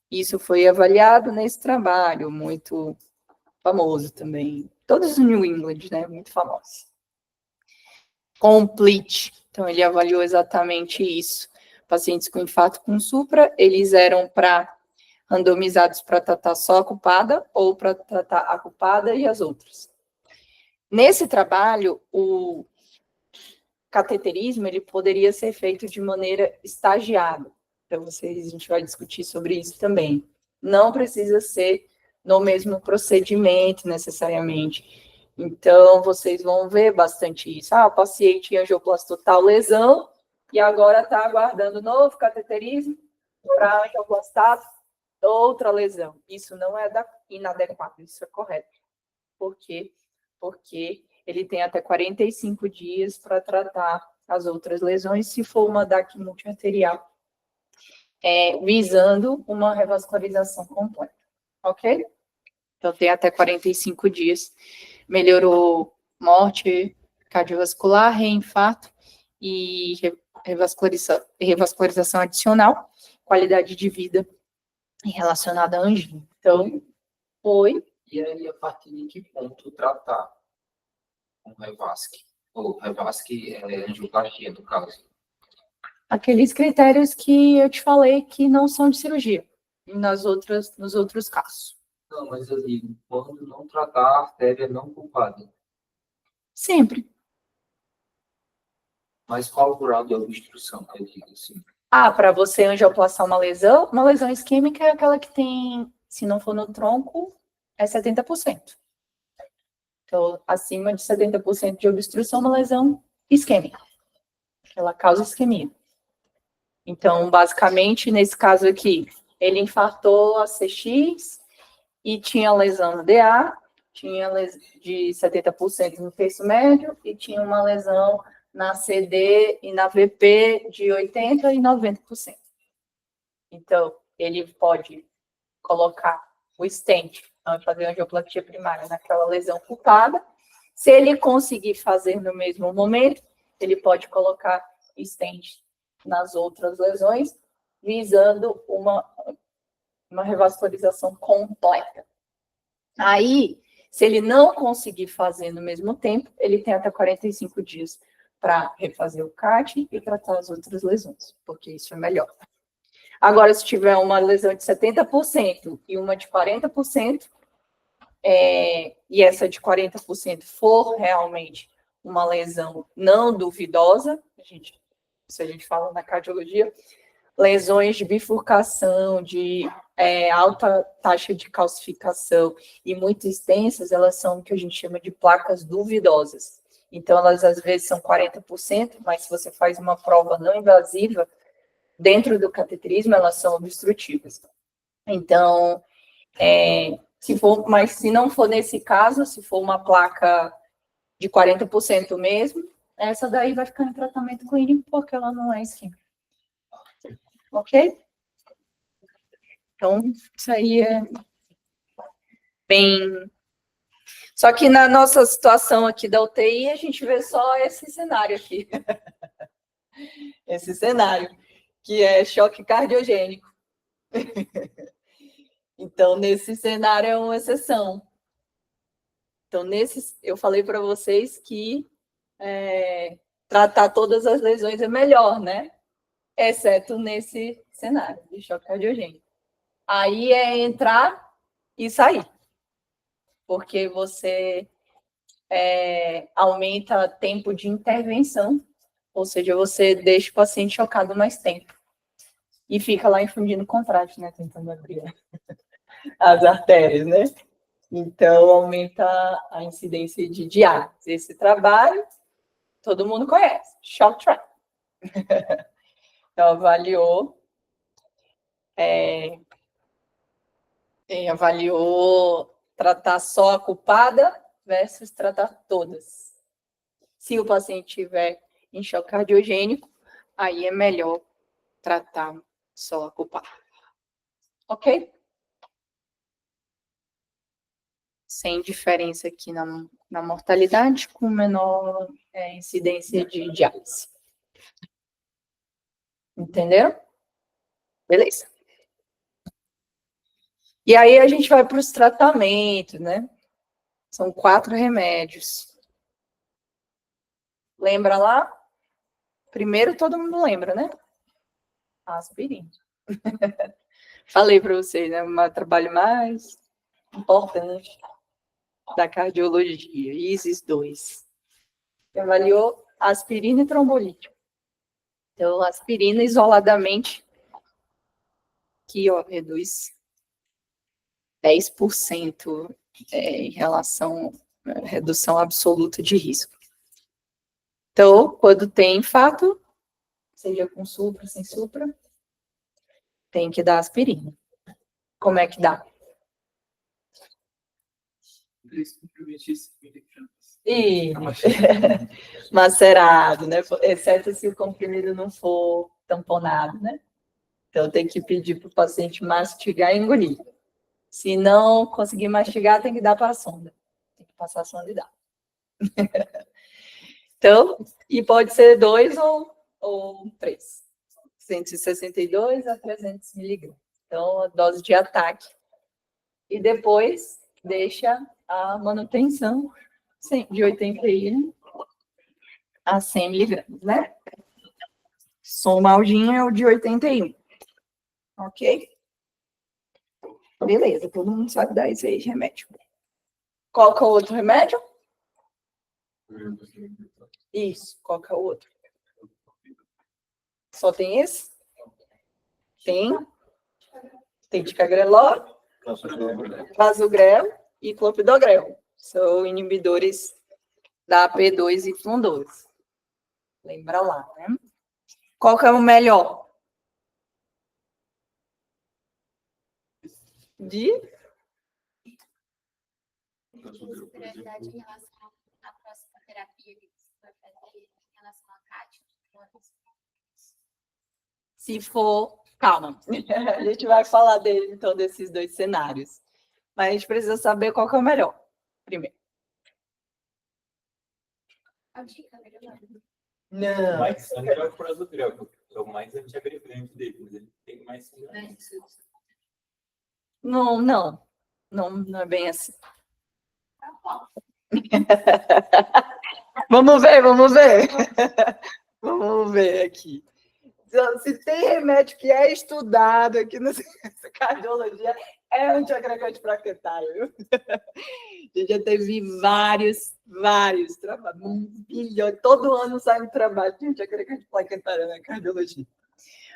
Isso foi avaliado nesse trabalho, muito famoso também. Todos no New England, né? Muito famosos. Complete. Então, ele avaliou exatamente isso. Pacientes com infarto com supra, eles eram randomizados para tratar só a culpada ou para tratar a culpada e as outras. Nesse trabalho, o cateterismo ele poderia ser feito de maneira estagiada. Então, a gente vai discutir sobre isso também. Não precisa ser no mesmo procedimento, necessariamente. Então, vocês vão ver bastante isso. O paciente angioplastou tal lesão e agora está aguardando novo cateterismo para angioplastar outra lesão. Isso não é inadequado, isso é correto. Por quê? Porque ele tem até 45 dias para tratar as outras lesões, se for uma DAC multiarterial, visando uma revascularização completa. Ok? Então, tem até 45 dias. Melhorou morte cardiovascular, reinfarto e revascularização adicional, qualidade de vida relacionada à angina. Então, E aí, a partir de que ponto tratar com Revasc? Ou Revasc é angioplastia, no caso? aqueles critérios que eu te falei que não são de cirurgia, nos outros casos. Não, mas eu digo, quando não tratar a artéria não culpada. Sempre. Mas qual o grau de obstrução, eu digo assim? Para você angioplastar uma lesão isquêmica é aquela que tem, se não for no tronco, é 70%. Então, acima de 70% de obstrução, uma lesão isquêmica. Ela causa isquemia. Então, basicamente, nesse caso aqui, ele infartou a CX e tinha lesão no DA, tinha de 70% no terço médio e tinha uma lesão na CD e na VP de 80% e 90%. Então, ele pode colocar o stent, fazer angioplastia primária naquela lesão culpada. Se ele conseguir fazer no mesmo momento, ele pode colocar stent nas outras lesões, visando uma revascularização completa. Aí, se ele não conseguir fazer no mesmo tempo, ele tem até 45 dias para refazer o CAT e tratar as outras lesões, porque isso é melhor. Agora, se tiver uma lesão de 70% e uma de 40%, e essa de 40% for realmente uma lesão não duvidosa, isso a gente fala na cardiologia, lesões de bifurcação, de alta taxa de calcificação e muito extensas, elas são o que a gente chama de placas duvidosas. Então, elas às vezes são 40%, mas se você faz uma prova não invasiva, dentro do cateterismo, elas são obstrutivas. Então, mas se não for nesse caso, se for uma placa de 40% mesmo, essa daí vai ficar em tratamento clínico, porque ela não é isquêmica. Ok? Então, isso aí é bem... Só que na nossa situação aqui da UTI, a gente vê só esse cenário aqui. Esse cenário, que é choque cardiogênico. Então, nesse cenário é uma exceção. Então, eu falei para vocês que tratar todas as lesões é melhor, né? Exceto nesse cenário de choque cardiogênico. Aí é entrar e sair. Porque você aumenta tempo de intervenção, ou seja, você deixa o paciente chocado mais tempo. E fica lá infundindo contraste, né? Tentando abrir as artérias, né? Então, aumenta a incidência de diálise. Esse trabalho, todo mundo conhece, shock track. Então, avaliou tratar só a culpada versus tratar todas. Se o paciente tiver em choque cardiogênico, aí é melhor tratar só a culpada. Ok? Sem diferença aqui na mortalidade, com menor incidência de diálise. Entenderam? Beleza. E aí a gente vai para os tratamentos, né? São 4 remédios. Lembra lá? Primeiro todo mundo lembra, né? Aspirina. Falei para vocês, né? O trabalho mais importante da cardiologia, ISIS-2. Avaliou aspirina e trombolítico. Então, aspirina isoladamente, aqui, ó, reduz 10% em relação à redução absoluta de risco. Então, quando tem infarto, seja com supra, sem supra, tem que dar aspirina. Como é que dá? 3 comprimidos E macerado, né? Exceto se o comprimido não for tamponado, né? Então, tem que pedir para o paciente mastigar e engolir. Se não conseguir mastigar, tem que dar para a sonda. Tem que passar a sonda e dar. Então, e pode ser 2 ou 3. 162 a 300 miligramas. Então, a dose de ataque. E depois, deixa a manutenção de 81 a 100 miligramas, né? Somaldinho é o de 81. Ok? Beleza, todo mundo sabe dar esse aí de remédio. Qual que é o outro remédio? Isso, qual que é o outro? Só tem esse? Tem ticagrelor, prasugrel e clopidogrel. São inibidores da AP2 e FLAN2. Lembra lá, né? Qual que é o melhor? Prazogrel, por superioridade exemplo. em relação à próxima terapia que você vai fazer em relação à Kátia? Se for, calma, a gente vai falar dele, então, desses dois cenários. Mas a gente precisa saber qual que é o melhor, primeiro. A dica melhor. Não. Mais sangue é o Prazogrel, é o mais antiagregante dele, mas ele tem mais sangue. Não, não. Não é bem assim. Vamos ver, vamos ver. Vamos ver aqui. Se tem remédio que é estudado aqui na cardiologia, é antiagregante plaquetário, viu? A gente já teve vários trabalhos, bilhões, todo ano sai um trabalho de antiagregante plaquetário na cardiologia.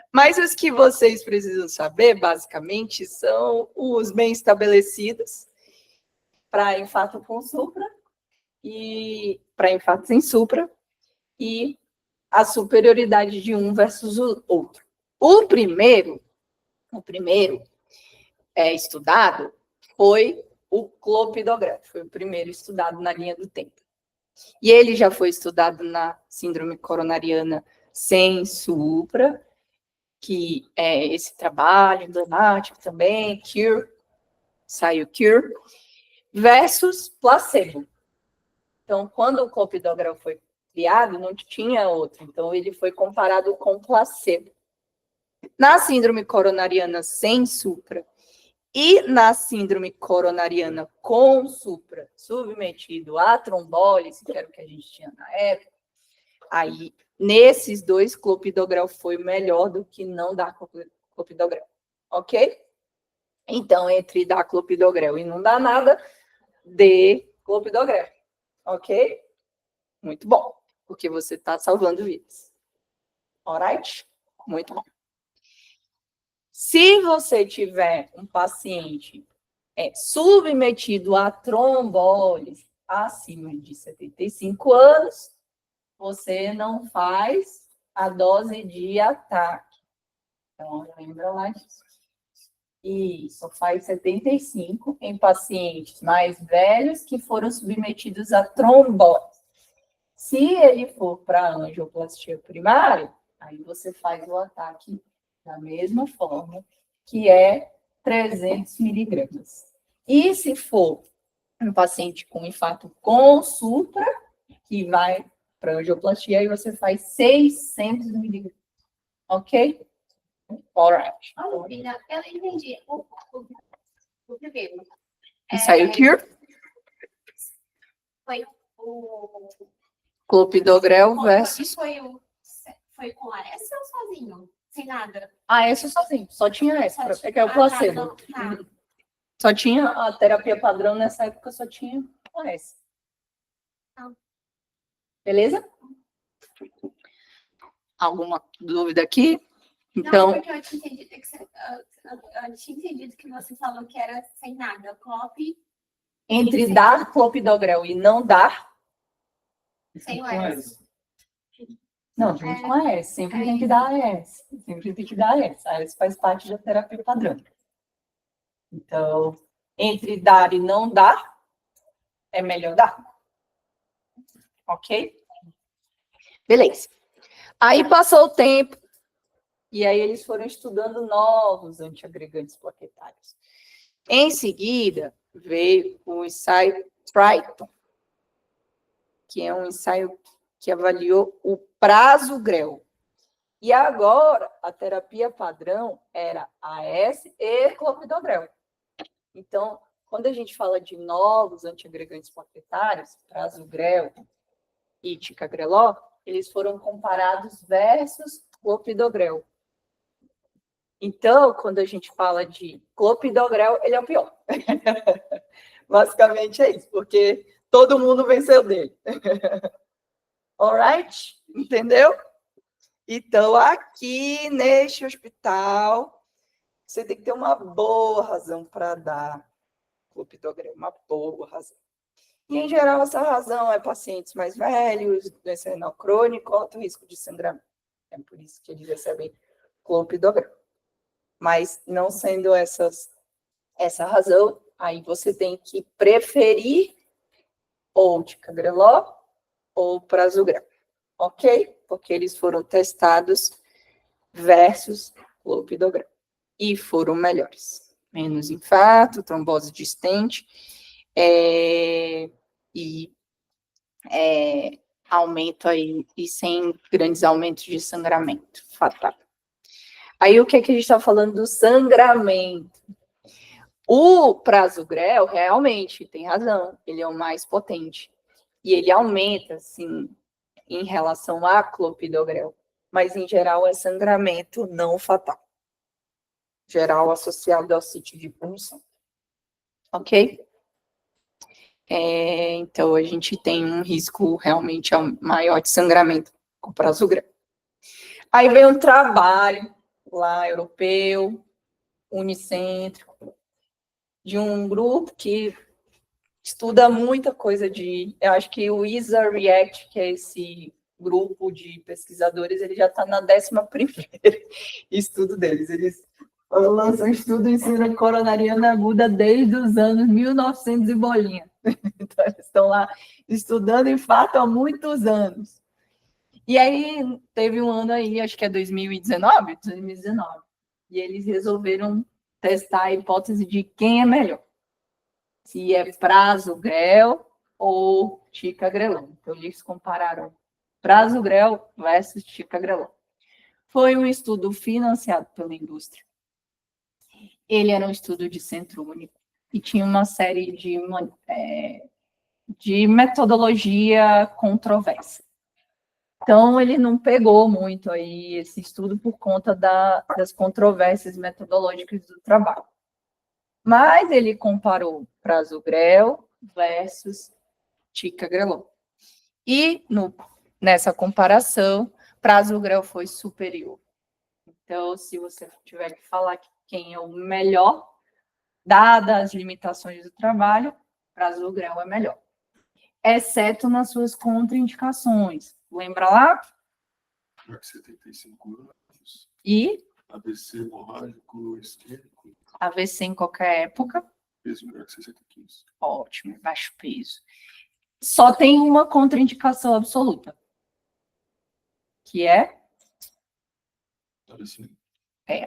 Mas os que vocês precisam saber, basicamente, são os bem estabelecidos para infarto com supra e para infarto sem supra e a superioridade de um versus o outro. O primeiro estudado foi o clopidogrel, foi o primeiro estudado na linha do tempo. E ele já foi estudado na síndrome coronariana sem supra, que é esse trabalho emblemático também, CURE, saiu CURE, versus placebo. Então, quando o clopidogrel foi criado, não tinha outro. Então, ele foi comparado com placebo. Na síndrome coronariana sem supra e na síndrome coronariana com supra submetido à trombólise, que era o que a gente tinha na época, aí, nesses dois, clopidogrel foi melhor do que não dar clopidogrel. Ok? Então, entre dar clopidogrel e não dar nada, dê clopidogrel. Ok? Muito bom, porque você está salvando vidas. Alright? Muito bom. Se você tiver um paciente submetido a trombólise acima de 75 anos, você não faz a dose de ataque. Então, lembra lá disso. Isso, faz 75 em pacientes mais velhos que foram submetidos a trombólise. Se ele for para angioplastia primária, aí você faz o ataque da mesma forma, que é 300 miligramas. E se for um paciente com infarto com supra, que vai para angioplastia, aí você faz 600 miligramas. Ok? Alright. Olha, eu entendi. O primeiro. Saiu CURE? Foi o... Clopidogrel versus... Foi com essa ou sozinho? Sem nada? essa sozinho. Só tinha essa. É que é o placebo. Tá. Só tinha a terapia padrão nessa época, só tinha essa. Tá. Beleza? Alguma dúvida aqui? Então, Não, porque eu tinha entendido que você falou que era sem nada. Clop entre dar clopidogrel e não dar, sem o S. não, junto com a S. Sempre tem que dar a S. Sempre tem que dar a S. A S faz parte da terapia padrão. Então, entre dar e não dar, é melhor dar. Ok? Beleza. Aí passou o tempo, e aí eles foram estudando novos antiagregantes plaquetários. Em seguida, veio o ensaio Triton, que é um ensaio que avaliou o Prasugrel. E agora, a terapia padrão era AS e clopidogrel. Então, quando a gente fala de novos antiagregantes plaquetários, Prasugrel e Ticagrelor, eles foram comparados versus clopidogrel. Então, quando a gente fala de clopidogrel, ele é o pior. Basicamente é isso, porque todo mundo venceu dele. Alright? Entendeu? Então, aqui neste hospital, você tem que ter uma boa razão para dar clopidogrel, uma boa razão. E, em geral, essa razão é pacientes mais velhos, doença renal crônica, alto risco de sangramento. É por isso que eles recebem clopidogrel. Mas, não sendo essa razão, aí você tem que preferir ou ticagrelor ou prasugrel, ok? Porque eles foram testados versus clopidogrel e foram melhores. Menos infarto, trombose de stent e aumento aí, e sem grandes aumentos de sangramento fatal. Aí o que a gente está falando do sangramento? O prasugrel, realmente, tem razão, ele é o mais potente. E ele aumenta, sim, em relação a clopidogrel. Mas, em geral, é sangramento não fatal. Geral associado ao sítio de punção. Ok? Então, a gente tem um risco realmente maior de sangramento com o prasugrel. Aí vem um trabalho lá europeu, unicêntrico, de um grupo que estuda muita coisa eu acho que o ISA React, que é esse grupo de pesquisadores, ele já está na 11º estudo deles. Eles lançam estudo em síndrome coronariana aguda desde os anos 1900 e bolinha. Então, eles estão lá estudando infarto há muitos anos. E aí, teve um ano aí, acho que é 2019, e eles resolveram testar a hipótese de quem é melhor. Se é prasugrel ou ticagrelor. Então, eles compararam prasugrel versus ticagrelor. Foi um estudo financiado pela indústria. Ele era um estudo de centro único e tinha uma série de metodologia controversa. Então, ele não pegou muito aí esse estudo por conta das controvérsias metodológicas do trabalho. Mas ele comparou prasugrel versus ticagrelor. E nessa comparação, prasugrel foi superior. Então, se você tiver que falar quem é o melhor, dadas as limitações do trabalho, prasugrel é melhor. Exceto nas suas contraindicações. Lembra lá? 75 anos. E AVC hemorrágico isquêmico. AVC em qualquer época. Peso menor que 60 quilos. Ótimo, baixo peso. Só tem uma contraindicação absoluta. Que é? AVC.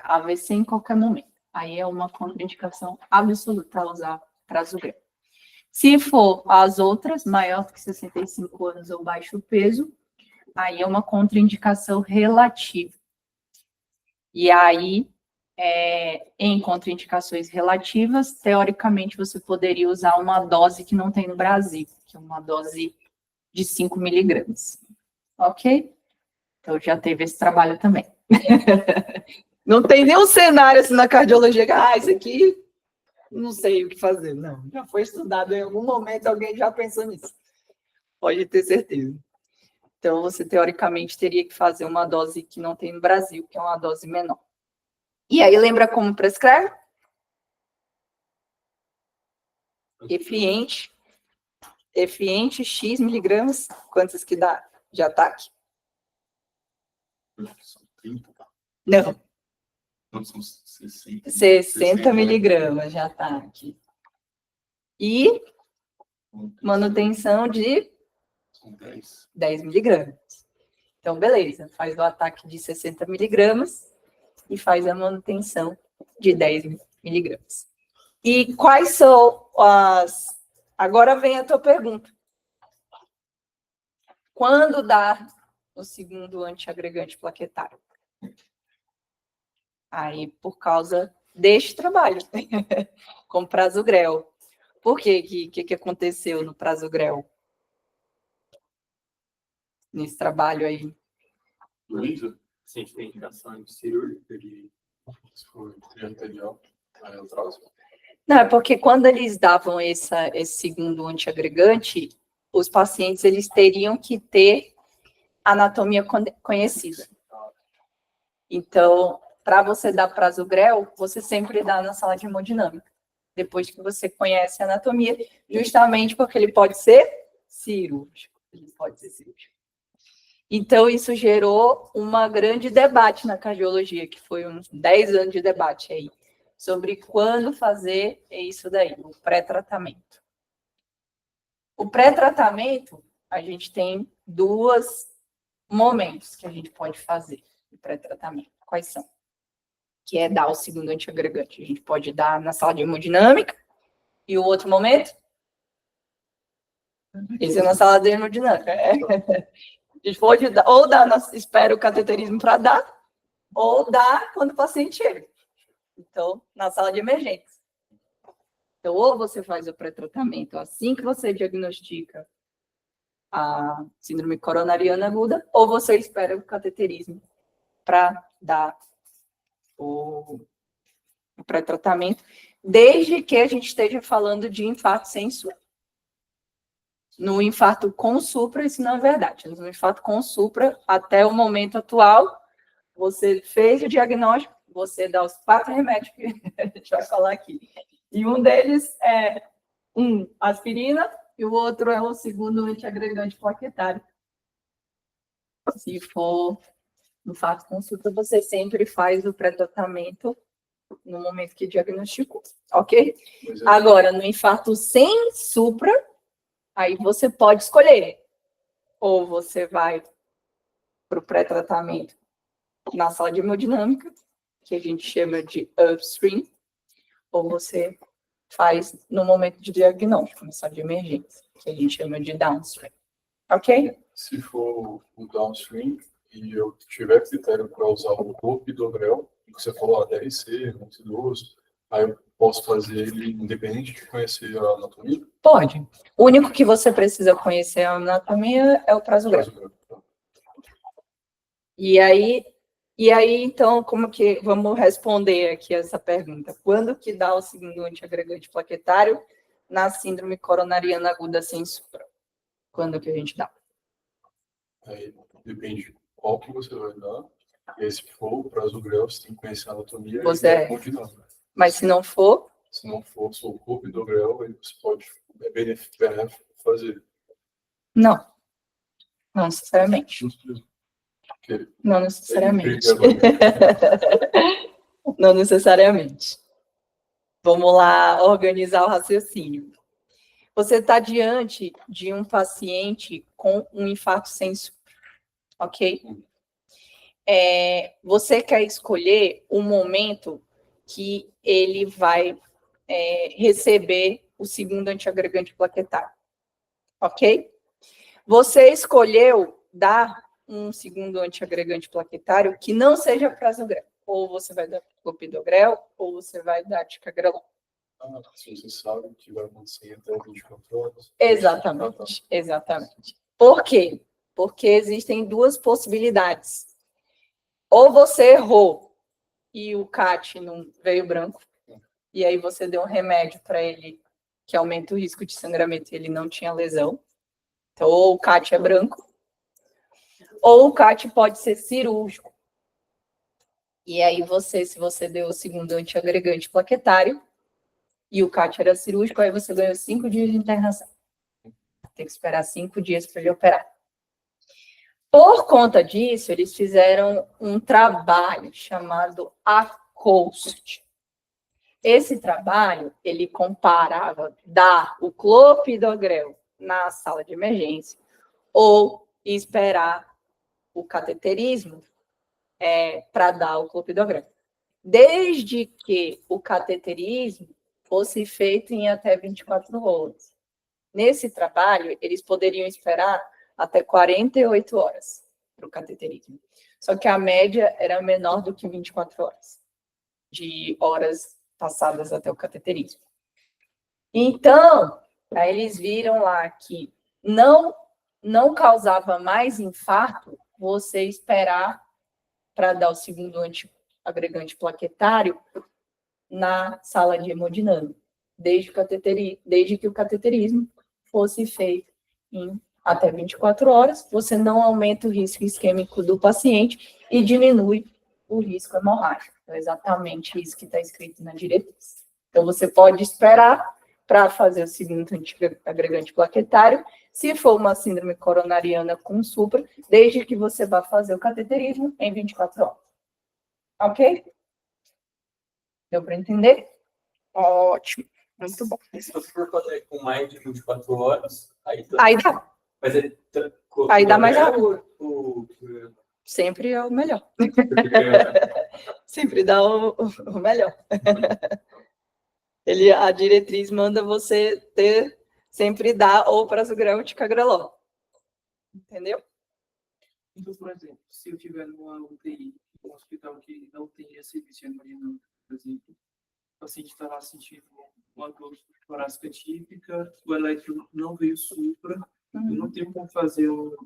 AVC em qualquer momento. Aí é uma contraindicação absoluta para usar prasugrel. Se for as outras, maior do que 65 anos ou baixo peso, aí é uma contraindicação relativa. E aí, em contraindicações relativas, teoricamente, você poderia usar uma dose que não tem no Brasil, que é uma dose de 5 miligramas. Ok? Então, já teve esse trabalho também. Não tem nenhum cenário assim na cardiologia que, isso aqui, não sei o que fazer. Não, já foi estudado em algum momento, alguém já pensou nisso. Pode ter certeza. Então, você, teoricamente, teria que fazer uma dose que não tem no Brasil, que é uma dose menor. E aí, lembra como prescreve? Efiente, X miligramas, quantos que dá de ataque? São 30, tá? Não, Não, são 60. 60 miligramas de ataque. E manutenção de São 10. 10 miligramas. Então, beleza, faz o ataque de 60 miligramas e faz a manutenção de 10 miligramas. E quais são as... Agora vem a tua pergunta. Quando dá o segundo antiagregante plaquetário? Aí, por causa deste trabalho, com prasugrel. Por quê? Que aconteceu no prasugrel? Nesse trabalho aí. Luísa? Se a gente tem indicação cirúrgica de... Se for arterial, aí eu trago. Não, é porque quando eles davam esse segundo antiagregante, os pacientes eles teriam que ter anatomia conhecida. Então, para você dar prasugrel, você sempre dá na sala de hemodinâmica, depois que você conhece a anatomia, justamente porque ele pode ser cirúrgico. Então, isso gerou um grande debate na cardiologia, que foi uns 10 anos de debate aí, sobre quando fazer isso daí, o pré-tratamento. O pré-tratamento, a gente tem dois momentos que a gente pode fazer o pré-tratamento. Quais são? Que é dar o segundo antiagregante. A gente pode dar na sala de hemodinâmica. E o outro momento? Esse é na sala de hemodinâmica. A gente pode dar, ou dar, espera o cateterismo para dar, ou dar quando o paciente chega. Então, na sala de emergência. Então, ou você faz o pré-tratamento assim que você diagnostica a síndrome coronariana aguda, ou você espera o cateterismo para dar o pré-tratamento, desde que a gente esteja falando de infarto sem supra. No infarto com supra, isso não é verdade. No infarto com supra, até o momento atual, você fez o diagnóstico, você dá os 4 remédios que a gente vai falar aqui. E um deles é aspirina e o outro é o segundo antiagregante plaquetário. Se for no infarto com supra, você sempre faz o pré-tratamento no momento que diagnosticou, ok? Agora, no infarto sem supra, aí você pode escolher. Ou você vai para o pré-tratamento na sala de hemodinâmica, que a gente chama de upstream, ou você faz no momento de diagnóstico, na sala de emergência, que a gente chama de downstream. Ok? Se for o downstream e eu tiver critério para usar o clopidogrel, que você falou, 10C, 22, aí eu posso fazer ele independente de conhecer a anatomia? Pode. O único que você precisa conhecer a anatomia é o prasugrel. E aí, então, como que vamos responder aqui essa pergunta? Quando que dá o segundo antiagregante plaquetário na síndrome coronariana aguda sem supra? Quando que a gente dá? Aí depende de qual que você vai dar. E aí, se for o prasugrel, você tem que conhecer a anatomia e continuar. Mas se não for? Se não for, só o clopidogrel, aí você pode fazer. Não. Não necessariamente. Não necessariamente. Não necessariamente. Vamos lá organizar o raciocínio. Você está diante de um paciente com um infarto sem supra, ok? Você quer escolher o momento que ele vai receber o segundo antiagregante plaquetário, ok? Você escolheu dar um segundo antiagregante plaquetário que não seja prasugrel. Ou você vai dar clopidogrel, ou você vai dar ticagrelor. Se você sabe que vai acontecer até 24 horas. Exatamente, exatamente. Por quê? Porque existem duas possibilidades. Ou você errou e o CAT não veio branco, e aí você deu um remédio para ele que aumenta o risco de sangramento e ele não tinha lesão. Então, ou o CAT é branco, ou o CAT pode ser cirúrgico. E aí se você deu o segundo antiagregante plaquetário e o CAT era cirúrgico, aí você ganhou 5 dias de internação. Tem que esperar 5 dias para ele operar. Por conta disso, eles fizeram um trabalho chamado ACOAST. Esse trabalho, ele comparava dar o clopidogrel na sala de emergência ou esperar o cateterismo para dar o clopidogrel. Desde que o cateterismo fosse feito em até 24 horas. Nesse trabalho, eles poderiam esperar até 48 horas para o cateterismo. Só que a média era menor do que 24 horas de horas passadas até o cateterismo. Então, aí eles viram lá que não causava mais infarto você esperar para dar o segundo antiagregante plaquetário na sala de hemodinâmica, desde que o cateterismo fosse feito em até 24 horas, você não aumenta o risco isquêmico do paciente e diminui o risco hemorrágico. É exatamente isso que está escrito na diretriz. Então, você pode esperar para fazer o segundo antiagregante plaquetário, se for uma síndrome coronariana com supra, desde que você vá fazer o cateterismo em 24 horas. Ok? Deu para entender? Ótimo. Muito bom. Se você for fazer com mais de 24 horas, aí tá. Aí dá. Mas Aí dá mais rápido. rápido. Sempre é o melhor. Sempre dá o melhor. A diretriz manda você sempre dar ou prasugrel ou ticagrelol. Entendeu? Então, por exemplo, se eu tiver numa UTI, um hospital que não tem esse serviço de hemodinâmica, por exemplo, o paciente está lá sentindo uma dor torácica típica, o eletro não veio supra, eu não tenho como fazer um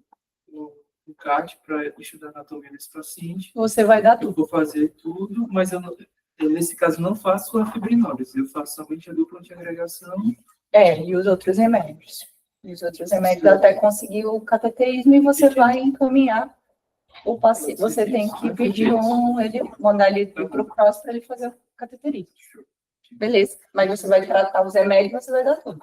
CAT para estudar a anatomia desse paciente. Você vai dar Eu tudo. vou fazer tudo, mas eu, nesse caso, não faço a fibrinólise, eu faço somente a dupla antiagregação. E os outros remédios. E os outros remédios até conseguir o cateterismo e você vai encaminhar o paciente. Você tem que pedir mandar ele ir para o CROSS para ele fazer o cateterismo. Beleza. Mas você vai tratar os remédios, você vai dar tudo.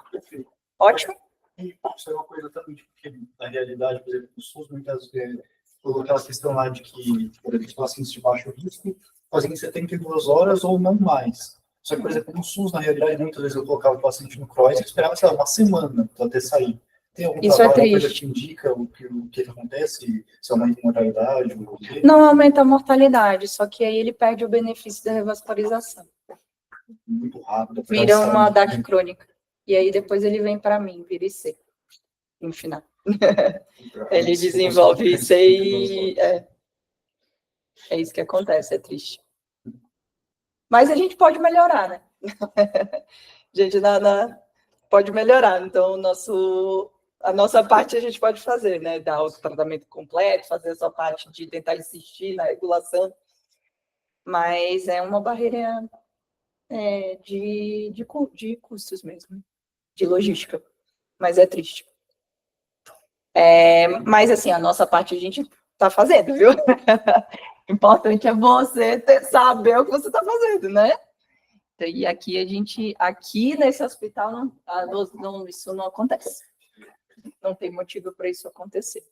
Ótimo. E isso é uma coisa também, porque na realidade, por exemplo, o SUS muitas vezes colocou aquela questão lá de que, por exemplo, os pacientes de baixo risco fazem em 72 horas ou não mais. Só que, por exemplo, no SUS, na realidade, muitas vezes eu colocava o paciente no CROSS e esperava, sei lá, uma semana para até sair. Tem algum Isso trabalho, é alguma coisa triste. que indica o que acontece? Se aumenta a mortalidade? Ou o quê? Não aumenta a mortalidade, só que aí ele perde o benefício da revascularização. Muito rápido. Vira uma DAC crônica. E aí depois ele vem para mim, vira IC. No final. Ele desenvolve isso e é isso que acontece, é triste. Mas a gente pode melhorar, né? A gente pode melhorar. Então, a nossa parte a gente pode fazer, né? Dar o tratamento completo, fazer essa parte de tentar insistir na regulação. Mas é uma barreira de custos mesmo, de logística. Mas é triste. Mas, assim, a nossa parte a gente está fazendo, viu? O importante é você saber o que você está fazendo, né? E aqui nesse hospital, isso não acontece. Não tem motivo para isso acontecer.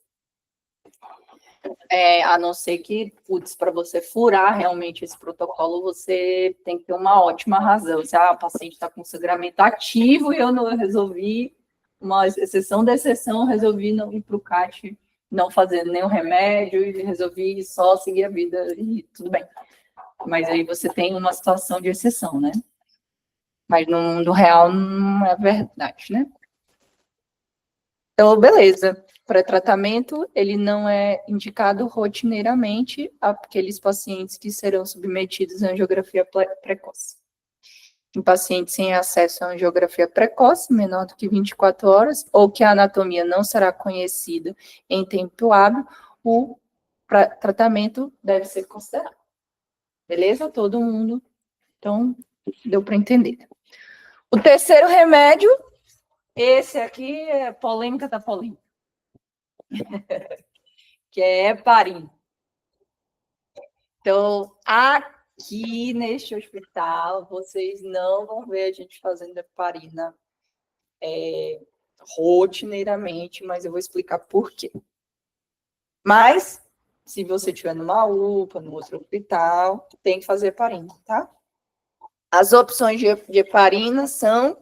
A não ser que, para você furar realmente esse protocolo, você tem que ter uma ótima razão. Se o paciente está com sangramento ativo e eu não resolvi, uma exceção da exceção, resolvi não ir para o CAT, não fazer nenhum remédio e resolvi só seguir a vida e tudo bem. Mas aí você tem uma situação de exceção, né? Mas no mundo real não é verdade, né? Então, beleza. Pré-tratamento, ele não é indicado rotineiramente àqueles pacientes que serão submetidos à angiografia precoce. Em pacientes sem acesso à angiografia precoce, menor do que 24 horas, ou que a anatomia não será conhecida em tempo hábil, o tratamento deve ser considerado. Beleza? Todo mundo. Então, deu para entender. O terceiro remédio, esse aqui é polêmica da polêmica. Que é heparin. Então, aqui neste hospital, vocês não vão ver a gente fazendo heparina rotineiramente, mas eu vou explicar por quê. Mas, se você estiver numa UPA, no outro hospital, tem que fazer heparina, tá? As opções de heparina são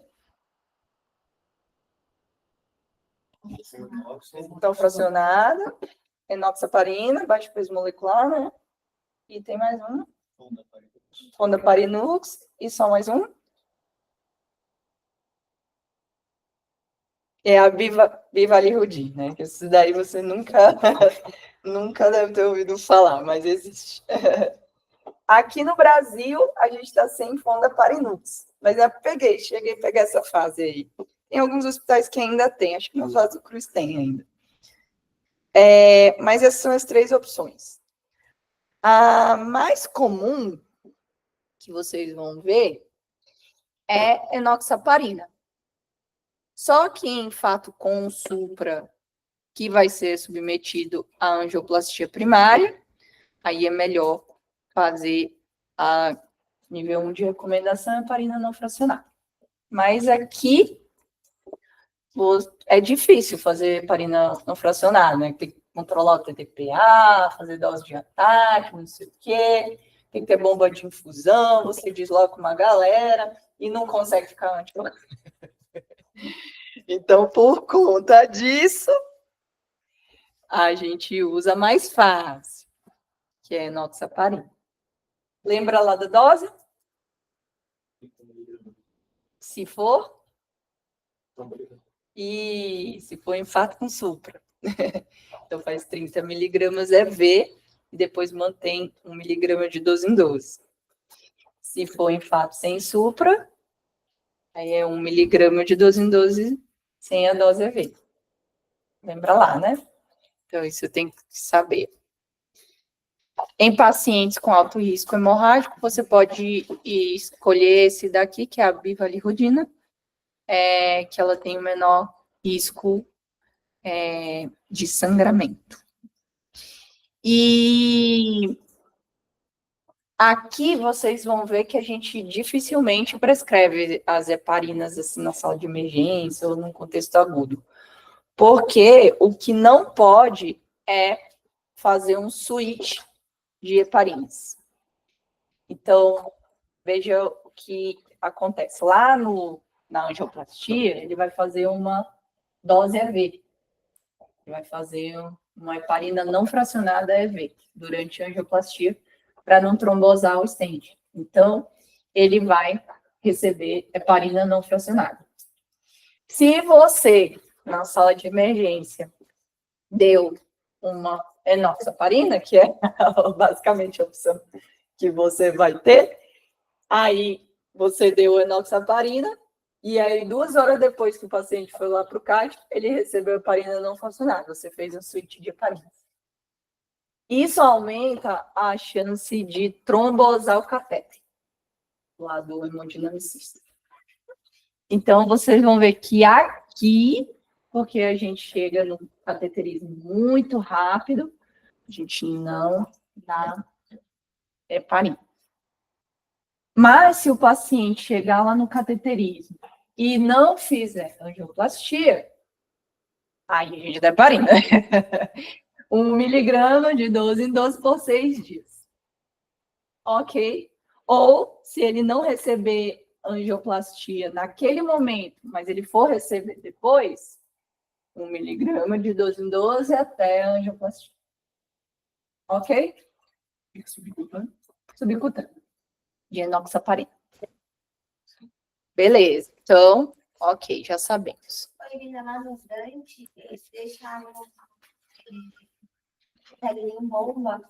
então fracionada, enoxaparina, baixo peso molecular, né? E tem mais uma. Fondaparinux. E só mais um. É a Bivalirudin, né? Isso daí você nunca deve ter ouvido falar, mas existe. Aqui no Brasil, a gente está sem Fondaparinux. Mas eu cheguei a pegar essa fase aí. Tem alguns hospitais que ainda tem, acho que no Vaso Cruz tem ainda. Mas essas são as três opções. A mais comum que vocês vão ver é enoxaparina. Só que em fato com supra, que vai ser submetido à angioplastia primária, aí é melhor fazer a nível 1 de recomendação, heparina não fracionada. Mas aqui é difícil fazer heparina não fracionada, né? Tem que controlar o TTPA, fazer dose de ataque, não sei o quê. tem que ter bomba de infusão, você desloca uma galera e não consegue ficar anticoagulante. Então, por conta disso, a gente usa mais fácil, que é enoxaparina. Lembra lá da dose? Se for? E se for infarto com supra. Então faz 30 miligramas EV e depois mantém 1 miligrama de 12 em 12. Se for infarto sem supra, aí é 1 miligrama de 12 em 12 sem a dose EV. Lembra lá, né? Então isso tem que saber. Em pacientes com alto risco hemorrágico, você pode escolher esse daqui, que é a bivalirudina, que ela tem o menor risco de sangramento. E aqui vocês vão ver que a gente dificilmente prescreve as heparinas assim, na sala de emergência ou num contexto agudo. Porque o que não pode é fazer um switch de heparinas. Então, veja o que acontece. Lá na angioplastia, ele vai fazer uma dose EV. Ele vai fazer uma heparina não fracionada EV durante a angioplastia para não trombosar o stent. Então, ele vai receber heparina não fracionada. Se você, na sala de emergência, deu uma enoxaparina, que é basicamente a opção que você vai ter, aí você deu enoxaparina, e aí 2 horas depois que o paciente foi lá para o CAT, ele recebeu heparina não fracionada, você fez um switch de heparina. Isso aumenta a chance de trombosar o catéter, lá do hemodinamicista. Então, vocês vão ver que aqui, porque a gente chega no cateterismo muito rápido, a gente não dá heparina. Mas se o paciente chegar lá no cateterismo e não fizer angioplastia, aí a gente dá heparina. 1 miligrama de 12 em 12 por 6 dias. Ok? Ou, se ele não receber angioplastia naquele momento, mas ele for receber depois, 1 miligrama de 12 em 12 até a angioplastia. Ok? Subcutâneo. Subcutâneo. De enoxaparina. Beleza. Então, ok, já sabemos. Ainda lá no Dante, eles deixaram pele em bomba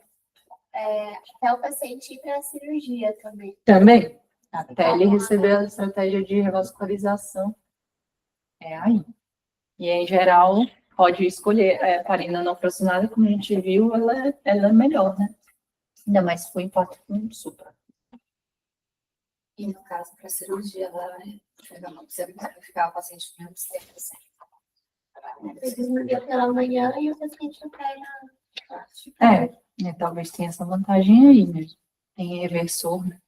até o paciente ir para a cirurgia também. Também? Até ele receber a estratégia de revascularização. É aí. E, em geral, pode escolher a heparina não fracionada, como a gente viu, ela é melhor, né? Ainda mais se for impacto com supra. E no caso, para cirurgia, você vai ficar o paciente com menos tempo, assim. Eles no dia pela manhã e o paciente pega. Talvez tenha essa vantagem aí, né? Tem reversor, né?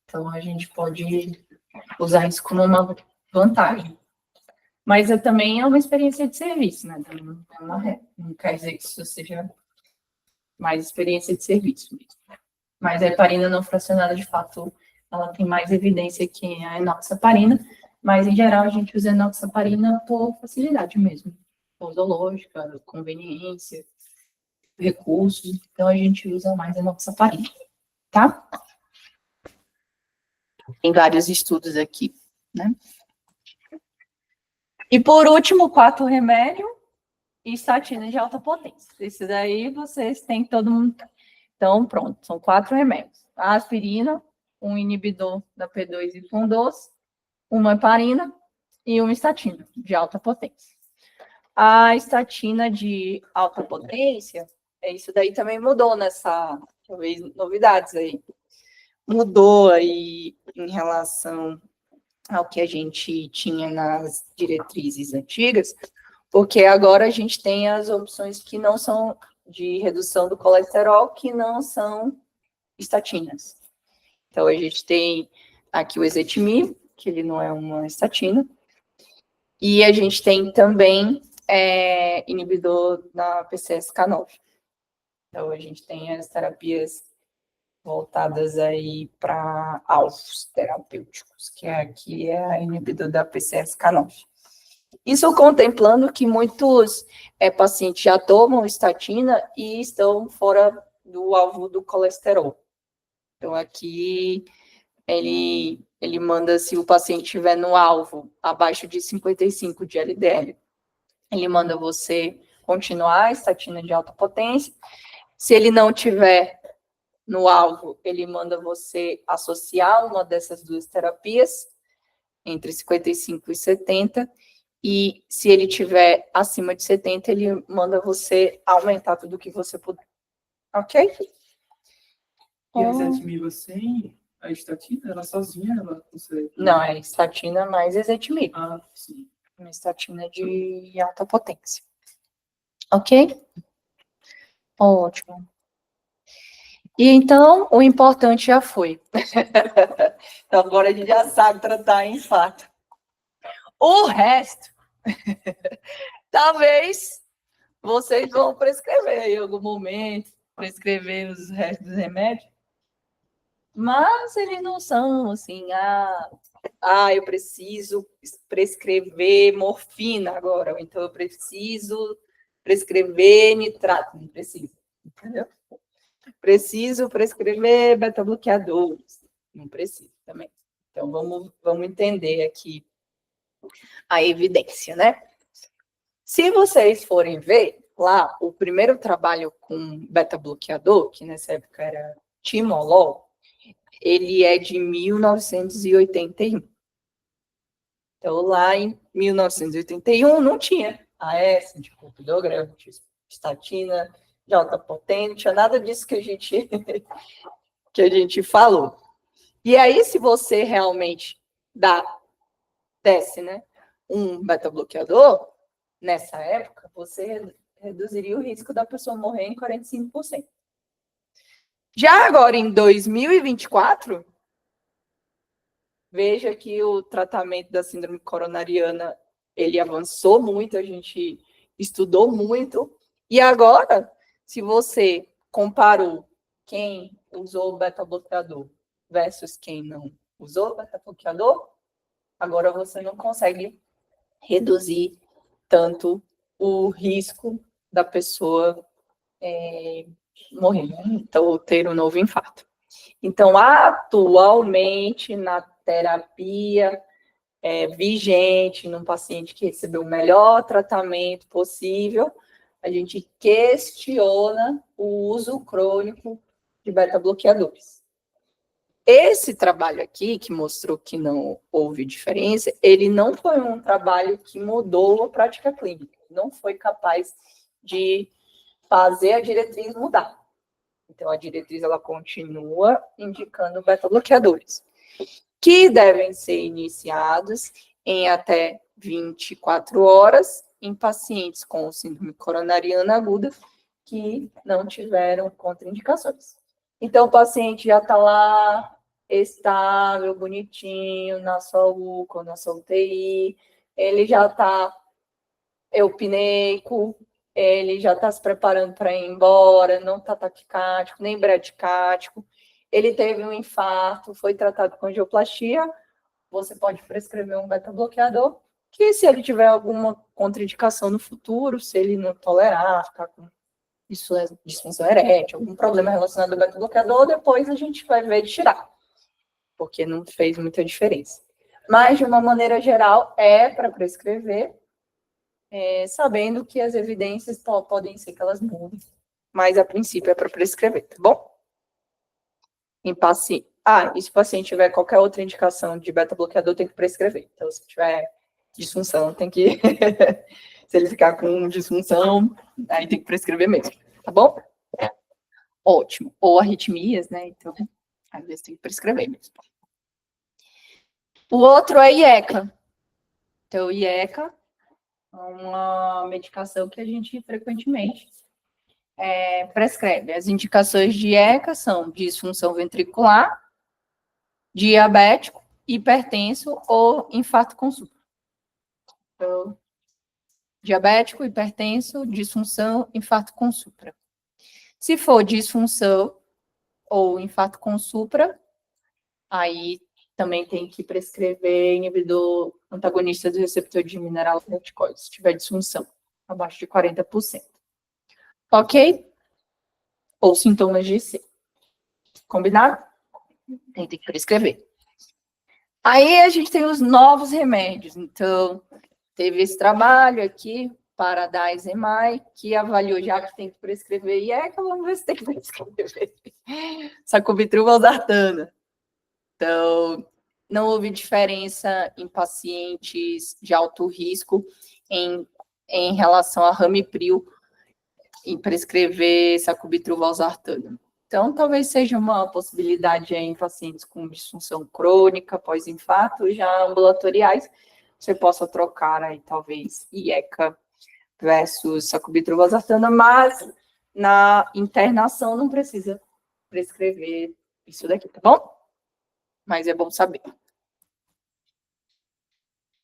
Então, a gente pode usar isso como uma vantagem. Mas também é uma experiência de serviço, né? Não quer dizer que isso seja mais experiência de serviço mesmo. Mas a heparina não fracionada, de fato, ela tem mais evidência que a enoxaparina, mas, em geral, a gente usa a enoxaparina por facilidade mesmo. Posológica, conveniência, recursos. Então, a gente usa mais a enoxaparina, tá? Tem vários estudos aqui, né? E, por último, o quarto remédio, estatina de alta potência. Esse daí, vocês têm todo mundo... Então, pronto, são 4 remédios. A aspirina, um inibidor da P2 e PUM2, uma heparina e uma estatina de alta potência. A estatina de alta potência, isso daí também mudou nessa, talvez, novidades aí. Mudou aí em relação ao que a gente tinha nas diretrizes antigas, porque agora a gente tem as opções que não são de redução do colesterol, que não são estatinas. Então, a gente tem aqui o ezetimibe, que ele não é uma estatina, e a gente tem também inibidor da PCSK9. Então, a gente tem as terapias voltadas aí para alvos terapêuticos, que aqui é a inibidor da PCSK9. Isso contemplando que muitos pacientes já tomam estatina e estão fora do alvo do colesterol. Então, aqui, ele manda, se o paciente estiver no alvo abaixo de 55 de LDL, ele manda você continuar a estatina de alta potência. Se ele não tiver no alvo, ele manda você associar uma dessas duas terapias, entre 55 e 70, e se ele tiver acima de 70, ele manda você aumentar tudo que você puder. Ok? E a ezetimiba sem a estatina, ela sozinha, ela consegue? Não, é estatina mais ezetimibe. Ah, sim. Uma estatina de alta potência. Ok? Ótimo. E então, o importante já foi. Então, agora a gente já sabe tratar infarto. O resto, talvez vocês vão prescrever em algum momento, prescrever os restos dos remédios, mas eles não são assim, eu preciso prescrever morfina agora, ou então eu preciso prescrever nitrato, não preciso, entendeu? Preciso prescrever beta-bloqueadores, não preciso também. Então, vamos entender aqui a evidência, né? Se vocês forem ver lá, o primeiro trabalho com beta-bloqueador, que nessa época era Timolol, ele é de 1981. Então, lá em 1981, não tinha AS, de clopidogrel, não tinha estatina de alta potência, não tinha nada disso que a gente falou. E aí, se você realmente desse, né, um beta-bloqueador, nessa época, você reduziria o risco da pessoa morrer em 45%. Já agora, em 2024, veja que o tratamento da síndrome coronariana, ele avançou muito, a gente estudou muito, e agora, se você comparou quem usou o beta-bloqueador versus quem não usou o beta-bloqueador, agora você não consegue reduzir tanto o risco da pessoa morrer, né? Então, ter um novo infarto. Então, atualmente, na terapia vigente, num paciente que recebeu o melhor tratamento possível, a gente questiona o uso crônico de beta-bloqueadores. Esse trabalho aqui, que mostrou que não houve diferença, ele não foi um trabalho que mudou a prática clínica, não foi capaz de fazer a diretriz mudar. Então, a diretriz, ela continua indicando beta-bloqueadores, que devem ser iniciados em até 24 horas em pacientes com síndrome coronariana aguda que não tiveram contraindicações. Então, o paciente já está lá, estável, bonitinho, na sua UCO, na sua UTI, ele já está eupneico, ele já está se preparando para ir embora, não está taquicárdico, nem bradicárdico, ele teve um infarto, foi tratado com angioplastia, você pode prescrever um beta-bloqueador, que se ele tiver alguma contraindicação no futuro, se ele não tolerar, ficar com disfunção erétil, algum problema relacionado ao beta-bloqueador, depois a gente vai ver de tirar, porque não fez muita diferença. Mas, de uma maneira geral, é para prescrever, sabendo que as evidências podem ser que elas mudem, mas a princípio é para prescrever, tá bom? E se o paciente tiver qualquer outra indicação de beta-bloqueador, tem que prescrever. Então, se tiver disfunção, tem que... se ele ficar com disfunção, aí tem que prescrever mesmo, tá bom? Ótimo. Ou arritmias, né? Então, às vezes tem que prescrever mesmo. O outro é IECA. Então, IECA é uma medicação que a gente frequentemente prescreve. As indicações de IECA são disfunção ventricular, diabético, hipertenso ou infarto com supra. Então, diabético, hipertenso, disfunção, infarto com supra. Se for disfunção, ou infarto com supra, aí também tem que prescrever inibidor antagonista do receptor de mineralocorticoides, se tiver disfunção abaixo de 40%. Ok? Ou sintomas de IC. Combinado? Tem que prescrever. Aí a gente tem os novos remédios. Então, teve esse trabalho aqui para dar Zemai, que avaliou já que tem que prescrever IECA, vamos ver se tem que prescrever sacubitril valsartana. Então, não houve diferença em pacientes de alto risco em relação a ramipril em prescrever sacubitril valsartana. Então, talvez seja uma possibilidade em pacientes com disfunção crônica, pós-infarto, já ambulatoriais, você possa trocar aí, talvez, IECA versus sacubitril valsartana, mas na internação não precisa prescrever isso daqui, tá bom? Mas é bom saber.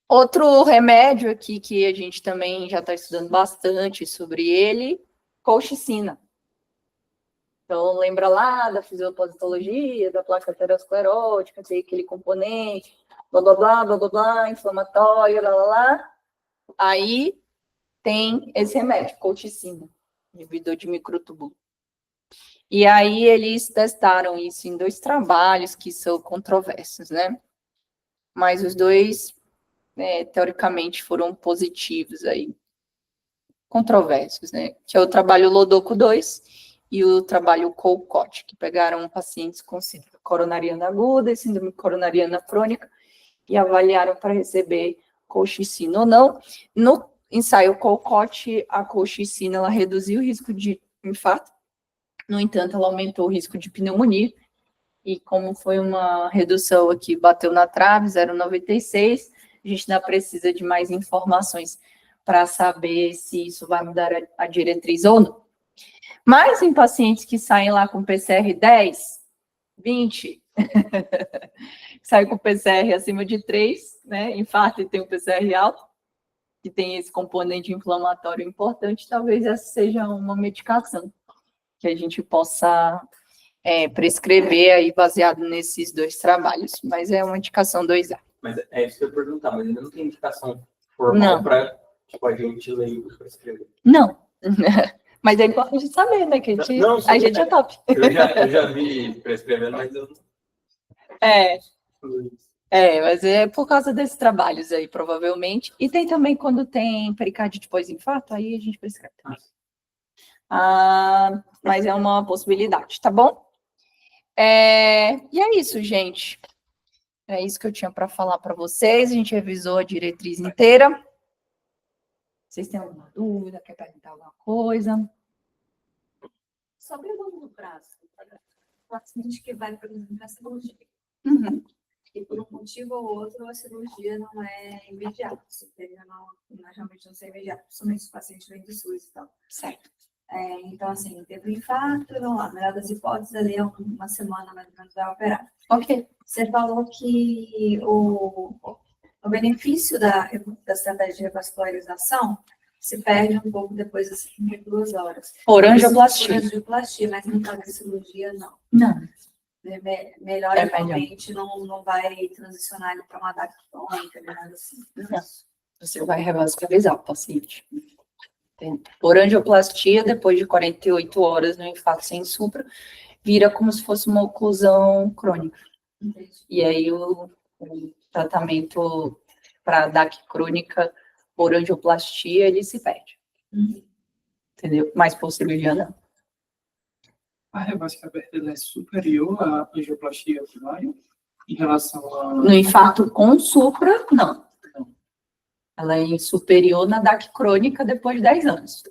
Outro remédio aqui que a gente também já está estudando bastante sobre ele, colchicina. Então, lembra lá da fisiopatologia, da placa aterosclerótica, tem aquele componente, blá, blá, blá, blá, blá, blá, inflamatório, lá, lá, lá. Aí tem esse remédio, colchicina, inibidor de microtúbulo. E aí eles testaram isso em 2 trabalhos que são controversos, né? Mas os 2, teoricamente, foram positivos aí. Controversos, né? Que é o trabalho Lodoco 2 e o trabalho Colcott, que pegaram pacientes com síndrome coronariana aguda e síndrome coronariana crônica e avaliaram para receber colchicina ou não. No ensaio Colcott, a colchicina ela reduziu o risco de infarto, no entanto, ela aumentou o risco de pneumonia, e como foi uma redução aqui, bateu na trave, 0,96, a gente ainda precisa de mais informações para saber se isso vai mudar a diretriz ou não. Mas em pacientes que saem lá com PCR 10, 20, saem com PCR acima de 3, né, infarto e tem um PCR alto, que tem esse componente inflamatório importante, talvez essa seja uma medicação que a gente possa prescrever aí baseado nesses 2 trabalhos, mas é uma indicação 2A. Mas é isso que eu ia perguntar, mas ainda não tem indicação formal para a gente ler para escrever. Não. Mas é importante saber, né? Que a gente é top. Eu já vi prescrevendo, mas eu não. Mas é por causa desses trabalhos aí, provavelmente. E tem também quando tem pericardite pós-infarto, aí a gente prescreve também. Mas é uma possibilidade, tá bom? E é isso, gente. É isso que eu tinha para falar para vocês. A gente revisou a diretriz inteira. Vocês têm alguma dúvida? Quer perguntar alguma coisa? Sobre o longo prazo, o paciente que vai, por exemplo, para a cirurgia, Uhum. e por um motivo ou outro a cirurgia não é imediata, realmente não é imediata, principalmente se o paciente vem do SUS e tal. Certo. Então, assim, teve um infarto, vamos lá, melhor das hipóteses, ali é uma semana mais ou menos vai operar. Ok. Você falou que o benefício da estratégia de revascularização se perde um pouco depois das 52 horas. Por angioplastia. Por angioplastia, mas no caso da cirurgia, não. Não. Melhor, É realmente, não vai transicionar ele para uma DAC crônica, nada assim. Não. Você vai revascularizar o paciente. Por angioplastia, depois de 48 horas no infarto sem supra, vira como se fosse uma oclusão crônica. Entendi. E aí o tratamento para DAC crônica por angioplastia, ele se perde. Entendeu? Mas por cirurgia, não. A revasca aberta ela é superior à angioplastia primária em relação a... No infarto com supra, não. Ela é superior na DAC crônica depois de 10 anos.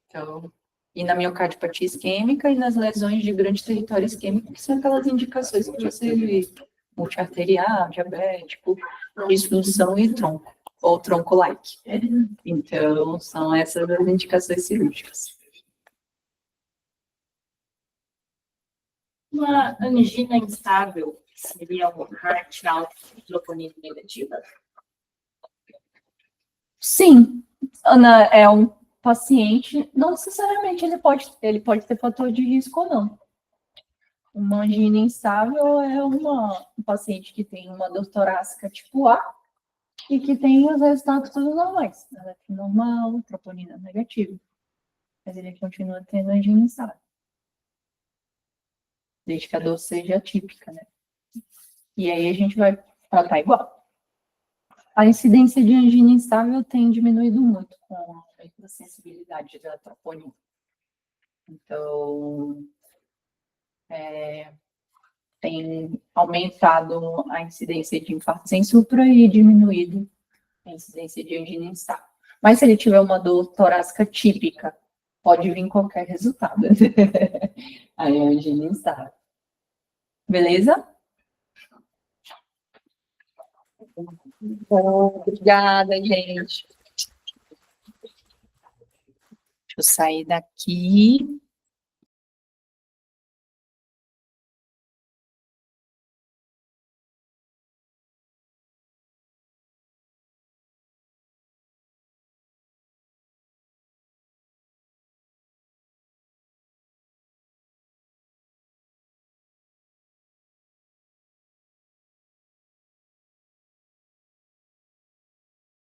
Então, e na miocardiopatia isquêmica e nas lesões de grande território isquêmico, que são aquelas indicações que você vê, multiarterial, diabético, disfunção e tronco, ou tronco-like. Então, são essas as indicações cirúrgicas. Uma angina instável seria uma heart valve troponina negativa? Sim, Ana, é um paciente, não necessariamente ele pode ter fator de risco ou não. Uma angina instável é um paciente que tem uma dor torácica tipo A e que tem os resultados todos normais. Eletro normal, troponina negativa. Mas ele continua tendo angina instável. Desde que a dor seja atípica, né? E aí a gente vai tratar igual. A incidência de angina instável tem diminuído muito com o aumento da sensibilidade da troponina. Então, tem aumentado a incidência de infarto sem supra e diminuído a incidência de angina instável. Mas se ele tiver uma dor torácica típica, pode vir qualquer resultado. Aí é angina instável. Beleza? Obrigada, gente. Deixa eu sair daqui.